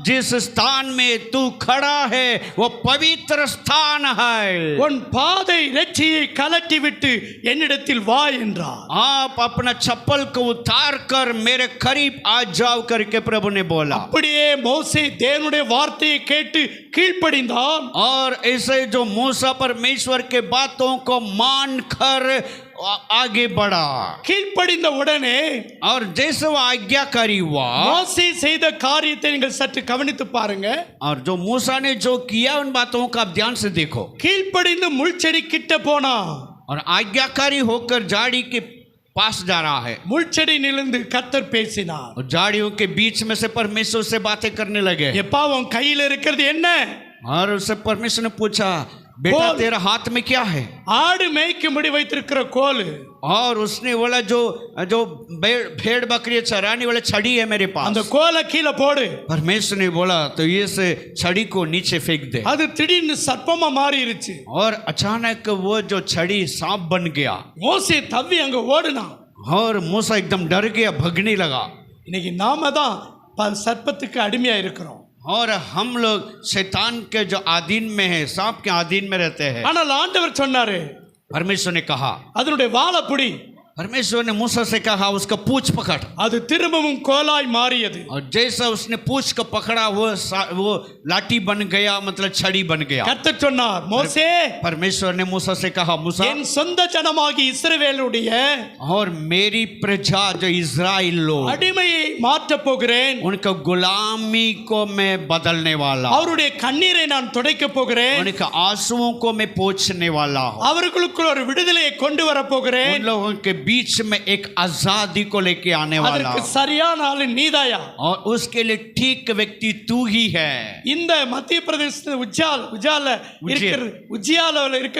जिस स्थान में तू खड़ा है वो पवित्र स्थान है, உன் பாதை இறைச்சியை கலட்டி விட்டு என்னிடத்தில் வா என்றார்। आप अपना चप्पल को उतार कर मेरे करीब आ जाओ करके प्रभु ने बोला। அப்படியே மோசே தேவனுடைய வார்த்தையை கேட்டு கீழ்ப்படிந்தான்। और ऐसे जो मूसा परमेश्वर के बातों को मान कर आगे बढ़ा, கீழ்ப்படிந்த உடனே और जैसे वो आज्ञाकारी हुआ, மோசே செய்த காரியத்தை நீங்கள் சற்று கவனித்து பாருங்க। और जो मूसा ने जो किया उन बातों का आप ध्यान से देखो। கீழ்ப்படிந்து முள் செடி கிட்ட போனா, और आज्ञाकारी होकर झाड़ी के पास जा रहा है, முள் செடியிலிருந்து கர்த்தர் பேசினார், और झाड़ियों के बीच में से परमेश्वर से बातें करने लगे। எப்பா உன் கையில் இருக்கிறது என்ன? और उससे परमेश्वर ने पूछा, बेटा கோல். तेरा हाथ में क्या है? ஆடு மேய்க்கும்படி வைத்திருக்கிற கோல். और उसने बोला जो जो भेड़ बकरी चराने वाला छड़ी है मेरे அந்த पास। கோலை கீழே போடு. परमेश्वर ने बोला तो ये से छड़ी को नीचे फेंक दे। அது திடீர்னு சர்ப்பமா மாறிடுச்சு. और अचानक वो जो छड़ी सांप बन गया மோசே தவ்வி அங்க ஓடுனான். और मूसा एकदम डर गया, भगने लगा। இன்னைக்கு நாம தான் சர்ப்பத்துக்கு அடிமையா இருக்கிறோம். और हम लोग शैतान के जो आधीन में है, सांप के आधीन में रहते हैं। ஆனால் ஆண்டவர் சொன்னாரு, परमेश्वर ने कहा, அதனுடைய வாலை புடி. परमेश्वर ने मूसा से कहा उसका पूंछ पकड़। அது திரும்பவும் கோலாய் மாறியது. और जैसा उसने पूंछ को पकड़ा वो लाठी बन गया, मतलब छड़ी बन गया। கர்த்தர் சொன்னார், மோசே, परमेश्वर ने मूसा से कहा, मूसा என் சொந்த ஜனமாகி இஸ்ரவேலுடைய और मेरी प्रजा जो इज़राइल लोग, அடிமையை மாற்ற போகிறேன். उनका गुलामी को मैं बदलने वाला हूं। அவருடைய கண்ணீரை நான் துடைக்க போகிறேன். उनके आंसुओं को मैं पोंछने वाला हूं। அவர்களுக்குள் ஒரு விடுதலையை கொண்டு வர போகிறேன். उन लोगों के बीच में एक आजादी को लेके आने वाला அதற்கு हूं। சரியான ஆளு நீதாயா. और उसके लिए ठीक व्यक्ति तू ही है। இந்த மத்திய பிரதேச உஜ்ஜியால இருக்க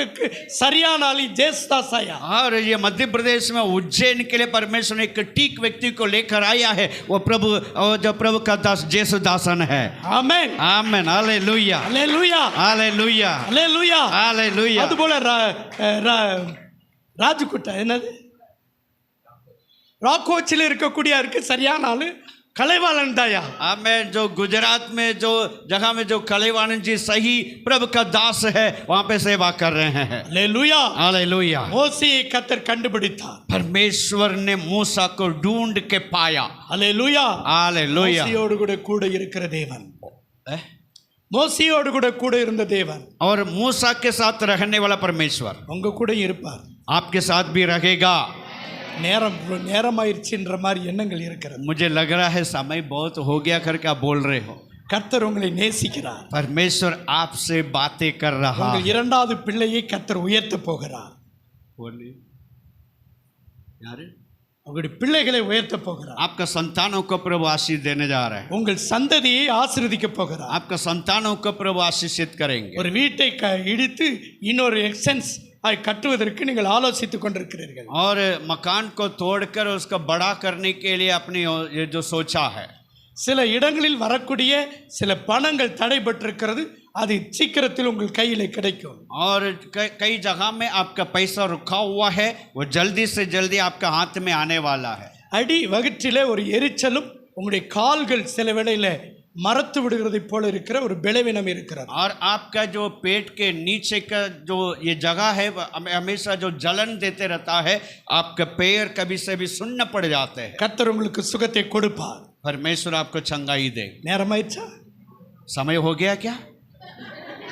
சரியான ஆளு ஜேசுதாசாயா. और ये मध्य प्रदेश में उज्जैन के लिए परमेश्वर ने एक ठीक व्यक्ति को लेकर आया है, वो प्रभु और जो प्रभु का दास जेसुदासन है। ஆமென். आमेन, हालेलुया, அல்லேலூயா, हालेलुया, அல்லேலூயா. हालेलुया। அதுபோல ராஜுக்குட்டா என்னது ராக்கோச்சில் இருக்கக்கூடிய இருக்கு சரியான ஆளு கலைவாளன் தாயா. आमेन। जो गुजरात में जो जगह में जो कलेवानंद जी सही प्रभु का दास है, वहां पे सेवा कर रहे हैं। அல்லேலூயா. हालेलुया। மோசேயை கர்த்தர் கண்டுபிடித்தார். परमेश्वर ने मूसा को ढूंढ के पाया। அல்லேலூயா. हालेलुया। மோசேயோடு கூட இருக்கிற தேவன், eh? மோசேயோடு கூட இருந்த தேவன் और मूसा के साथ रहने वाला परमेश्वर உங்க கூட இருப்பார். आपके साथ भी रहेगा। நேரமாயிருச்சுன்ற மாதிரி எண்ணங்கள் இருக்கிறது. मुझे लग रहा है समय बहुत हो गया करके आप बोल रहे हो। கர்த்தர் உங்களை நேசிக்கிறார். परमेश्वर आपसे बातें कर रहा உங்கள் है। இரண்டாவது பிள்ளையை கர்த்தர் உயர்த்த போகிறார். बोलिए यार, உங்களுடைய பிள்ளைகளை உயர்த்த போகிறார். आपका संतानों को प्रभु आशीष देने जा रहे हैं। உங்கள் சந்ததியை ஆசீர்வதிக்க போகிறார். आपका संतानों को प्रभु आशीषित करेंगे। ஒரு வீட்டை இடித்து இன்னொரு எக்ஸ்டென்ஸ் கட்டுவதற்கு நீங்கள் ஆலோசித்துக் கொண்டிருக்கிறீர்கள். और मकान को तोड़कर उसको बड़ा करने के लिए अपनी ये जो सोचा है। சில இடங்களில் வரக்கூடிய சில பணங்கள் தடைபட்டிருக்கிறது, அது சீக்கிரத்தில் உங்கள் கையில் கிடைக்கும். और कई जगह में आपका पैसा रुका हुआ है, वो जल्दी से जल्दी आपका हाथ में आने वाला है। அடி வயிற்றிலே ஒரு எரிச்சலும் உங்களுடைய கால்கள் சில வேளையில மரத்து விடுகிறதை போல இருக்கிற ஒரு பலவீனம் இருக்கிறது. और आपका जो पेट के नीचे का जो ये जगह है हमेशा जो जलन देते रहता है, आपका पैर कभी से भी सुन्न पड़ जाते हैं। கர்த்தர் உங்களுக்கு சுகத்தை கொடுப்பார். परमेश्वर आपको चंगाई दे। நேரமாயிடுச்சா? समय हो गया क्या?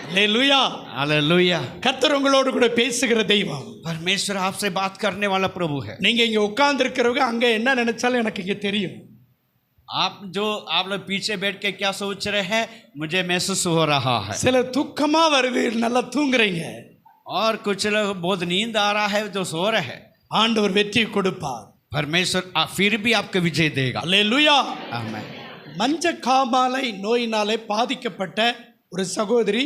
அல்லேலூயா. हालेलुया। கர்த்தர் உங்களோடு கூட பேசுகிற தெய்வம். परमेश्वर आपसे बात करने वाला प्रभु है। நீங்க இங்க உட்கார்ந்து இருக்கிறவங்க அங்க என்ன நினைச்சாலும் எனக்கு இங்க தெரியும். आप लोग पीछे बैठ के क्या सोच रहे हैं, मुझे महसूस हो रहा है। சில துக்கமா வருது, நல்லா தூங்குறீங்க. और कुछ लोग बहुत नींद आ रहा है जो सो रहे हैं। ஆண்டவர் வெற்றி கொடுப்பார். परमेश्वर फिर भी आपको विजय देगा। அல்லேலூயா. आमीन। மஞ்ச காமாலை நோயினாலே பாதிக்கப்பட்ட ஒரு சகோதரி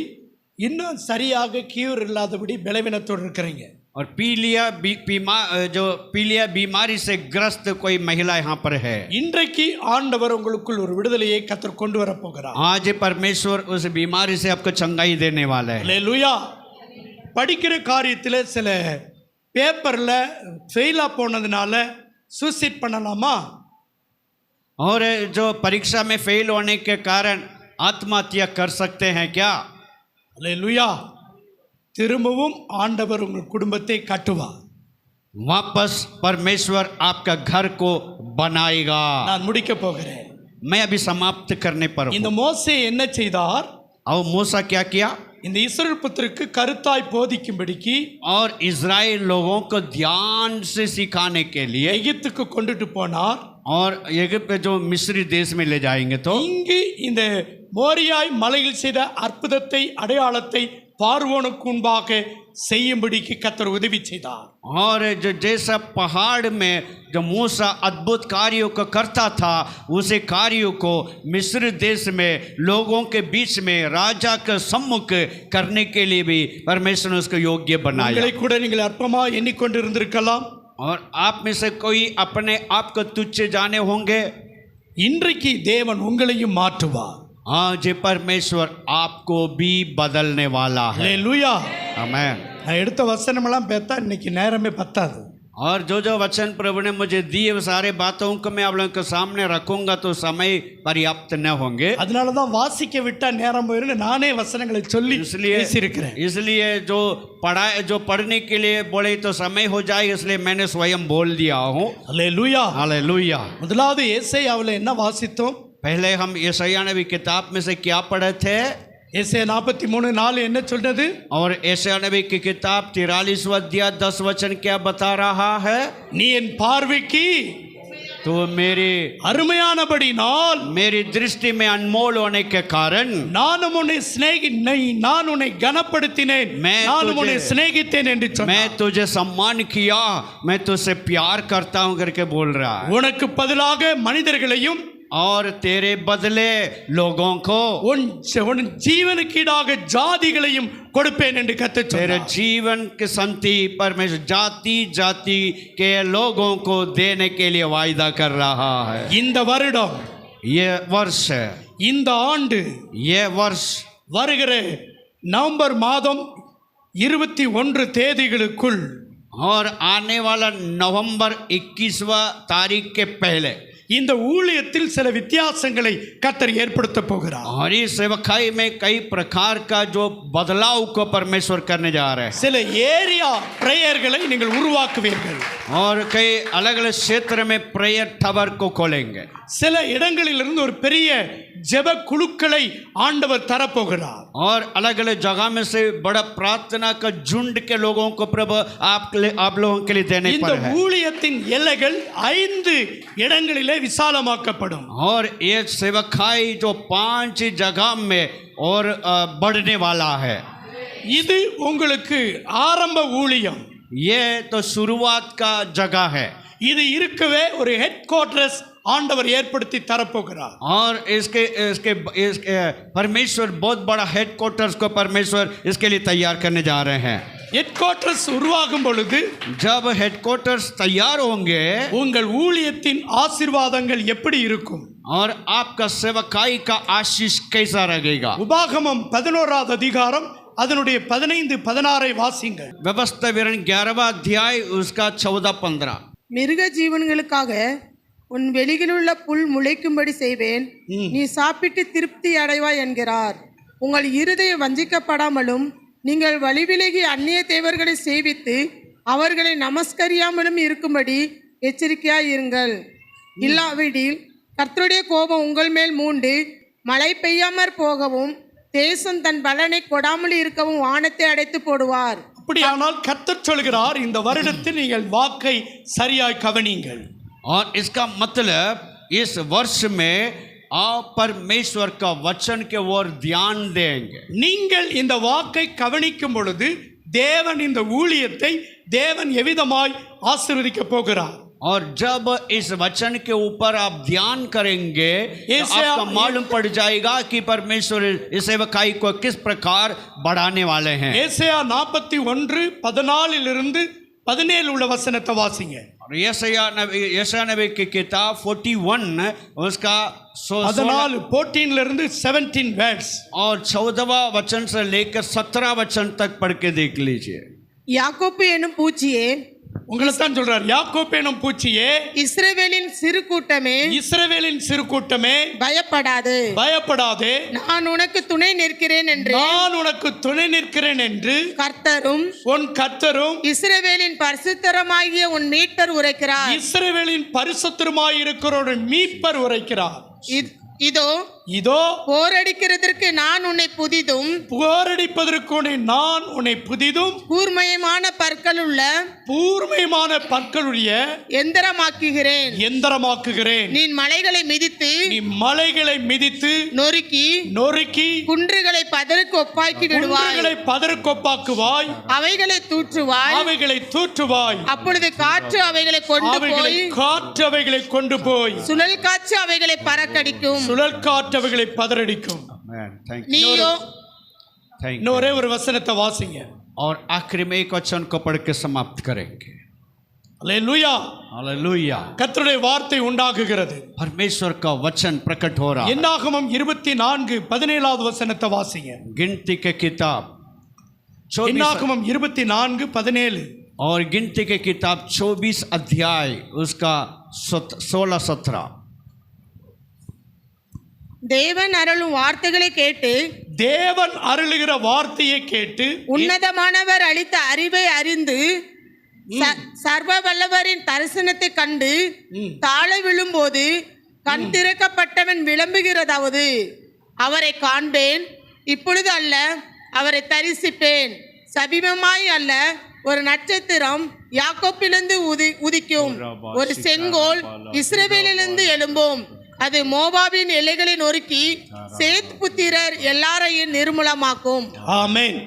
இன்னும் சரியாக கியூர் இல்லாதபடி பலவீனத்தோடு இருக்கிறீங்க. और पीलिया बीमारी से ग्रस्त कोई महिला यहाँ पर है। இன்றைக்கு ஆண்டவர் உங்களுக்குள் ஒரு விடுதலையை கர்த்தர் கொண்டு வர போகிறார். आज परमेश्वर उस बीमारी से आपको चंगाई देने वाला है। அல்லேலூயா. படிக்கிற காரியத்தில் சில பேப்பர்ல ஃபெயிலா போனதுனால சூசைட் பண்ணலாமா? और जो परीक्षा में फेल होने के कारण आत्महत्या कर सकते हैं क्या? அல்லேலூயா. திரும்பவும் ஆண்டவர் உங்கள் குடும்பத்தை கட்டுவார். वापस परमेश्वर आपका घर को बनाएगा। நான் முடிக்க போகிறேன். मैं अभी समाप्त करने पर हूं। இந்த மோசே என்ன செய்தார்? और मूसा क्या किया? இந்த இஸ்ரவேல் புத்திரருக்கு கருத்தாய் போதிக்கும்படிக்கு और इज़राइल लोगों को ध्यान से सिखाने के लिए எகிப்துக்கு கொண்டுட்டு போனார். और एगिप्त जो मिस्री देश में ले जाएंगे तो இங்கு இந்த மோரியாய் மலையில் செய்த அற்புதத்தை அடையாளத்தை பார்வோனுக்கு முன்பாக செய்யும்படிக்கு கர்த்தர் உதவி செய்தார். और जो जैसा पहाड़ में जो मूसा अद्भुत कार्यों को करता था, उसे कार्यों को मिस्र देश में लोगों के बीच में राजा के सम्मुख करने के लिए भी परमेश्वर ने उसको योग्य बनाया. உங்களை கூட நீங்கள் அற்பமா எண்ணிக்கொண்டிருந்திருக்கலாம். और आप में से कोई अपने आप को तुच्छ जाने होंगे. இன்றைக்கு தேவன் உங்களையும் மாற்றுவார். आज परमेश्वर आपको भी बदलने वाला है. ஹல்லேலூயா. आमेन. நான் எடுத்த வசனமெல்லாம் பார்த்தா இன்னைக்கு நேரமே பத்தாது. और जो वचन प्रभु ने मुझे दिए वो सारे बातों को मैं आप लोगों के सामने रखूंगा तो समय पर्याप्त न होंगे. அதனால தான் வாசிக்க விட்டா நேரம் போயிருந்து நானே வசனங்களை சொல்லி பேசியிருக்கிறேன். इसलिए जो पढ़ने के लिए बोले तो समय हो जाए, इसलिए मैंने स्वयं बोल दिया हूँ. ஹல்லேலூயா. हालेलुया. முதலாவது ஏசாயாவில் என்ன வாசித்தோம்? पहले हम यशायाह नबी किताब में से क्या पढ़े थे? ஏசாயா 43:4 என்ன சொல்றது? और यशायाह नबी की किताब 43वां अध्याय 10 वचन क्या बता रहा है? நீ என் பார்வைக்கு तो मेरी அருமையானபடினால் मेरी दृष्टि में अनमोल होने के कारण நான் உன்னை கனப்படுத்தினேன், நான் உன்னை சிநேகித்தேன் என்று சொன்னார். मैं तुझे सम्मान किया, मैं तुझसे प्यार करता हूँ करके बोल रहा है. உனக்கு பதிலாக மனிதர்களையும் और तेरे बदले लोगों को உன் ஜீவனுக்கீடாக ஜாதிகளையும் கொடுப்பேன் என்று கர்த்தர் तेरे சொன்னார். जीवन के संति परमेश्वर जाति जाति के लोगों को देने के लिए वायदा कर रहा है. இந்த வருடம், ये वर्ष है, இந்த ஆண்டு, ये वर्ष வருகிற நவம்பர் மாதம் 21 தேதிகளுக்குள் और आने वाला नवंबर 21वां तारीख के पहले இந்த ஊழியத்தில் சில வித்தியாசங்களை கர்த்தர் ஏற்படுத்த போகிறார். और इस सेवकाई में कई प्रकार का जो बदलाव को परमेश्वर करने जा रहे हैं. சில ஏரியா பிரேயர்களை நீங்கள் உருவாக்குவீர்கள். और कई अलग अलग क्षेत्र में प्रेयर टावर को खोलेंगे. சில இடங்களிலிருந்து ஒரு பெரிய ஜெப குழுக்களை ஆண்டவர் தரப்போகிறார். और अलग अलग जगह में से बड़ा प्रार्थना का झुंड के लोगों को प्रभु आप लोगों के लिए देने இந்த पर है. ஊழியத்தின் எல்லைகள் 5 இடங்களிலே விசாலமாக்கப்படும். और ये सेवकाई जो 5 जगह में और बढ़ने वाला है. இது உங்களுக்கு ஆரம்ப ஊழியம். ये तो शुरुआत का जगह है. இது இருக்கவே ஒரு ஹெட் குவார்ட்டர்ஸ் ஆண்டவர் ஏற்படுத்தி தரப்போகிறார். और इसके परमेश्वर बहुत बड़ा हेडक्वार्टर्स को परमेश्वर इसके लिए तैयार करने जा रहे हैं. ஹெட் குவார்ட்டர்ஸ் உருவாகும் பொழுது जब हेडक्वार्टर्स तैयार होंगे உங்கள் ஊழியத்தின் ஆசீர்வாதங்கள் எப்படி இருக்கும்? और आपका सेवकाई का आशीष कैसा रहेगा? உபாகமம் 11வது அதிகாரம் அதனுடைய 15-16 வாசிங்கள். व्यवस्था विवरण 11वां अध्याय उसका 14-15. மிருக ஜீவன்களுக்காக உன் வெளியிலுள்ள புல் முளைக்கும்படி செய்வேன், நீ சாப்பிட்டு திருப்தி அடைவாய் என்கிறார். உங்கள் இருதயம் வஞ்சிக்கப்படாமலும் நீங்கள் வழிவிலகி அந்நிய தேவர்களை சேவித்து அவர்களை நமஸ்கரியாமலும் இருக்கும்படி எச்சரிக்கையாய் இருங்கள். இல்லாவிடில் கர்த்தருடைய கோபம் உங்கள் மேல் மூண்டு மழை பெய்யாமற் போகவும் தேசம் தன் பலனை கொடாமல் இருக்கவும் வானத்தை அடைத்து போடுவார். அப்படியானால் கர்த்தர் சொல்கிறார், இந்த வருடத்தில் நீங்கள் வாக்கை சரியாய் கவனியுங்கள். और इसका मतलब इस वर्ष में आप परमेश्वर का वचन के ओर ध्यान देंगे. நீங்கள் இந்த வாக்கை கவனிக்கும் பொழுது தேவன் இந்த ஊழியத்தை தேவன் எவ்விதமாய் ஆசீர்வதிக்க போகிறார். और जब इस वचन के ऊपर आप ध्यान करेंगे तो आपको मालूम पड़ जाएगा कि परमेश्वर इस सेवकाई को किस प्रकार बढ़ाने वाले हैं. ஏசாயா 41:14 17 உள்ள வசனத்தை வாசிங்க. और यशायाह नबी की किताब 41 उसका 14 17 वर्ड्स और 14वां वचन से लेकर 17 वचन तक पढ़ के देख लीजिए. யாக்கோப்பு என்னும் பூச்சியே, உங்களை தான் சொல்றார், யாக்கோப்பு எனும் பூச்சியே, இஸ்ரவேலின் சிறு கூட்டமே, இஸ்ரவேலின் சிறு கூட்டமே, பயப்படாதே, பயப்படாதே, நான் உனக்கு துணை நிற்கிறேன் என்று நான் உனக்கு துணை நிற்கிறேன் என்று கர்த்தரும் உன் கர்த்தரும் இஸ்ரவேலின் பரிசுத்தரமாகிய உன் மீட்பர் உரைக்கிறார். இஸ்ரவேலின் பரிசுத்தருமாய் இருக்கிற மீட்பர் உரைக்கிறார். இதோ இதோ போரடிக்கிறதற்கு நான் உன்னை புதிதும் புகாரடிப்பதற்கு நான் உன்னை புதிதும் கூர்மையமான பற்களுள்ள பூர்மையான பற்களுடைய எந்திரமாக்குகிறேன். எந்திரமாக்குகிறேன். நீ மலைகளை மிதித்து நீ மலைகளை மிதித்து நொறுக்கி நொறுக்கி குன்றுகளை பதருக்கு ஒப்பாக்கி விடுவாய். குன்றுகளை பதற்கொப்பாக்குவாய். அவைகளை தூற்றுவாய். அவைகளை தூற்றுவாய். அப்பொழுது காற்று அவைகளை கொண்டு அவைகளை போய் காற்று அவைகளை கொண்டு போய் சுழல் காற்று அவைகளை பறக்கடிக்கும். சுழல் காற்று அவைகளை பதறடிக்கும். Amen. Thank you. நீயோ Thank you. இன்னொரே ஒரு வசனத்தை வாசிங்க. और आखिरी में एक वचन को पढ़ के समाप्त करेंगे. அல்லேலூயா. हालेलुया. கர்த்தருடைய வார்த்தை உண்டாகுகிறது. परमेश्वर का वचन प्रकट हो रहा है. என்னாகமம் 24:17 வசனத்தை வாசிங்க. गिनती के किताब 24 என்னாகமம் 24:17 और गिनती के किताब 24 अध्याय उसका 16-17. தேவன் அருளும் வார்த்தைகளை கேட்டு தேவன் அருளுகிற வார்த்தையை கேட்டு உன்னதமானவர் அளித்த அறிவை அறிந்து சர்வ வல்லவரின் தரிசனத்தை கண்டு தாழ விழும்போது கண் திறக்கப்பட்டவன் விளம்புகிறதாவது அவரை காண்பேன், இப்பொழுது அல்ல, அவரை தரிசிப்பேன். சபிமமாய் அல்ல, ஒரு நட்சத்திரம் யாக்கோப்பிலிருந்து உதிக்கும், ஒரு செங்கோல் இஸ்ரவேலிலிருந்து எழும்பும். அது மோவாபின் எல்லைகளை நொறுக்கி சேத் புத்திரர் எல்லாரையும் நிர்மூலமாக்கும். ஆமென்.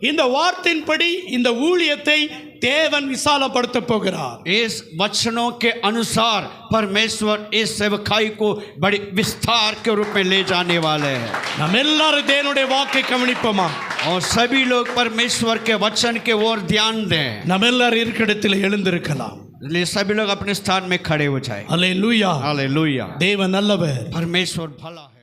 இந்த வார்த்தையின்படி இந்த ஊழியத்தை தேவன் விசாலப்படுத்த போகிறார். इस वचनों के अनुसार परमेश्वर इस सेवकाई को बड़ी विस्तार के रूप में ले जाने वाले हैं. நம்ம எல்லாரும் தேவனுடைய வாக்கை கவனிப்போமா? और सभी लोग परमेश्वर के वचन के ओर ध्यान दें. நம்ம எல்லாரும் இருக்கிற இடத்துல எழுந்திருக்கலாம். इसलिए सभी लोग अपने स्थान में खड़े हो जाएं. அல்லேலூயா. हालेलुया. தேவன் நல்லவர். परमेश्वर भला है.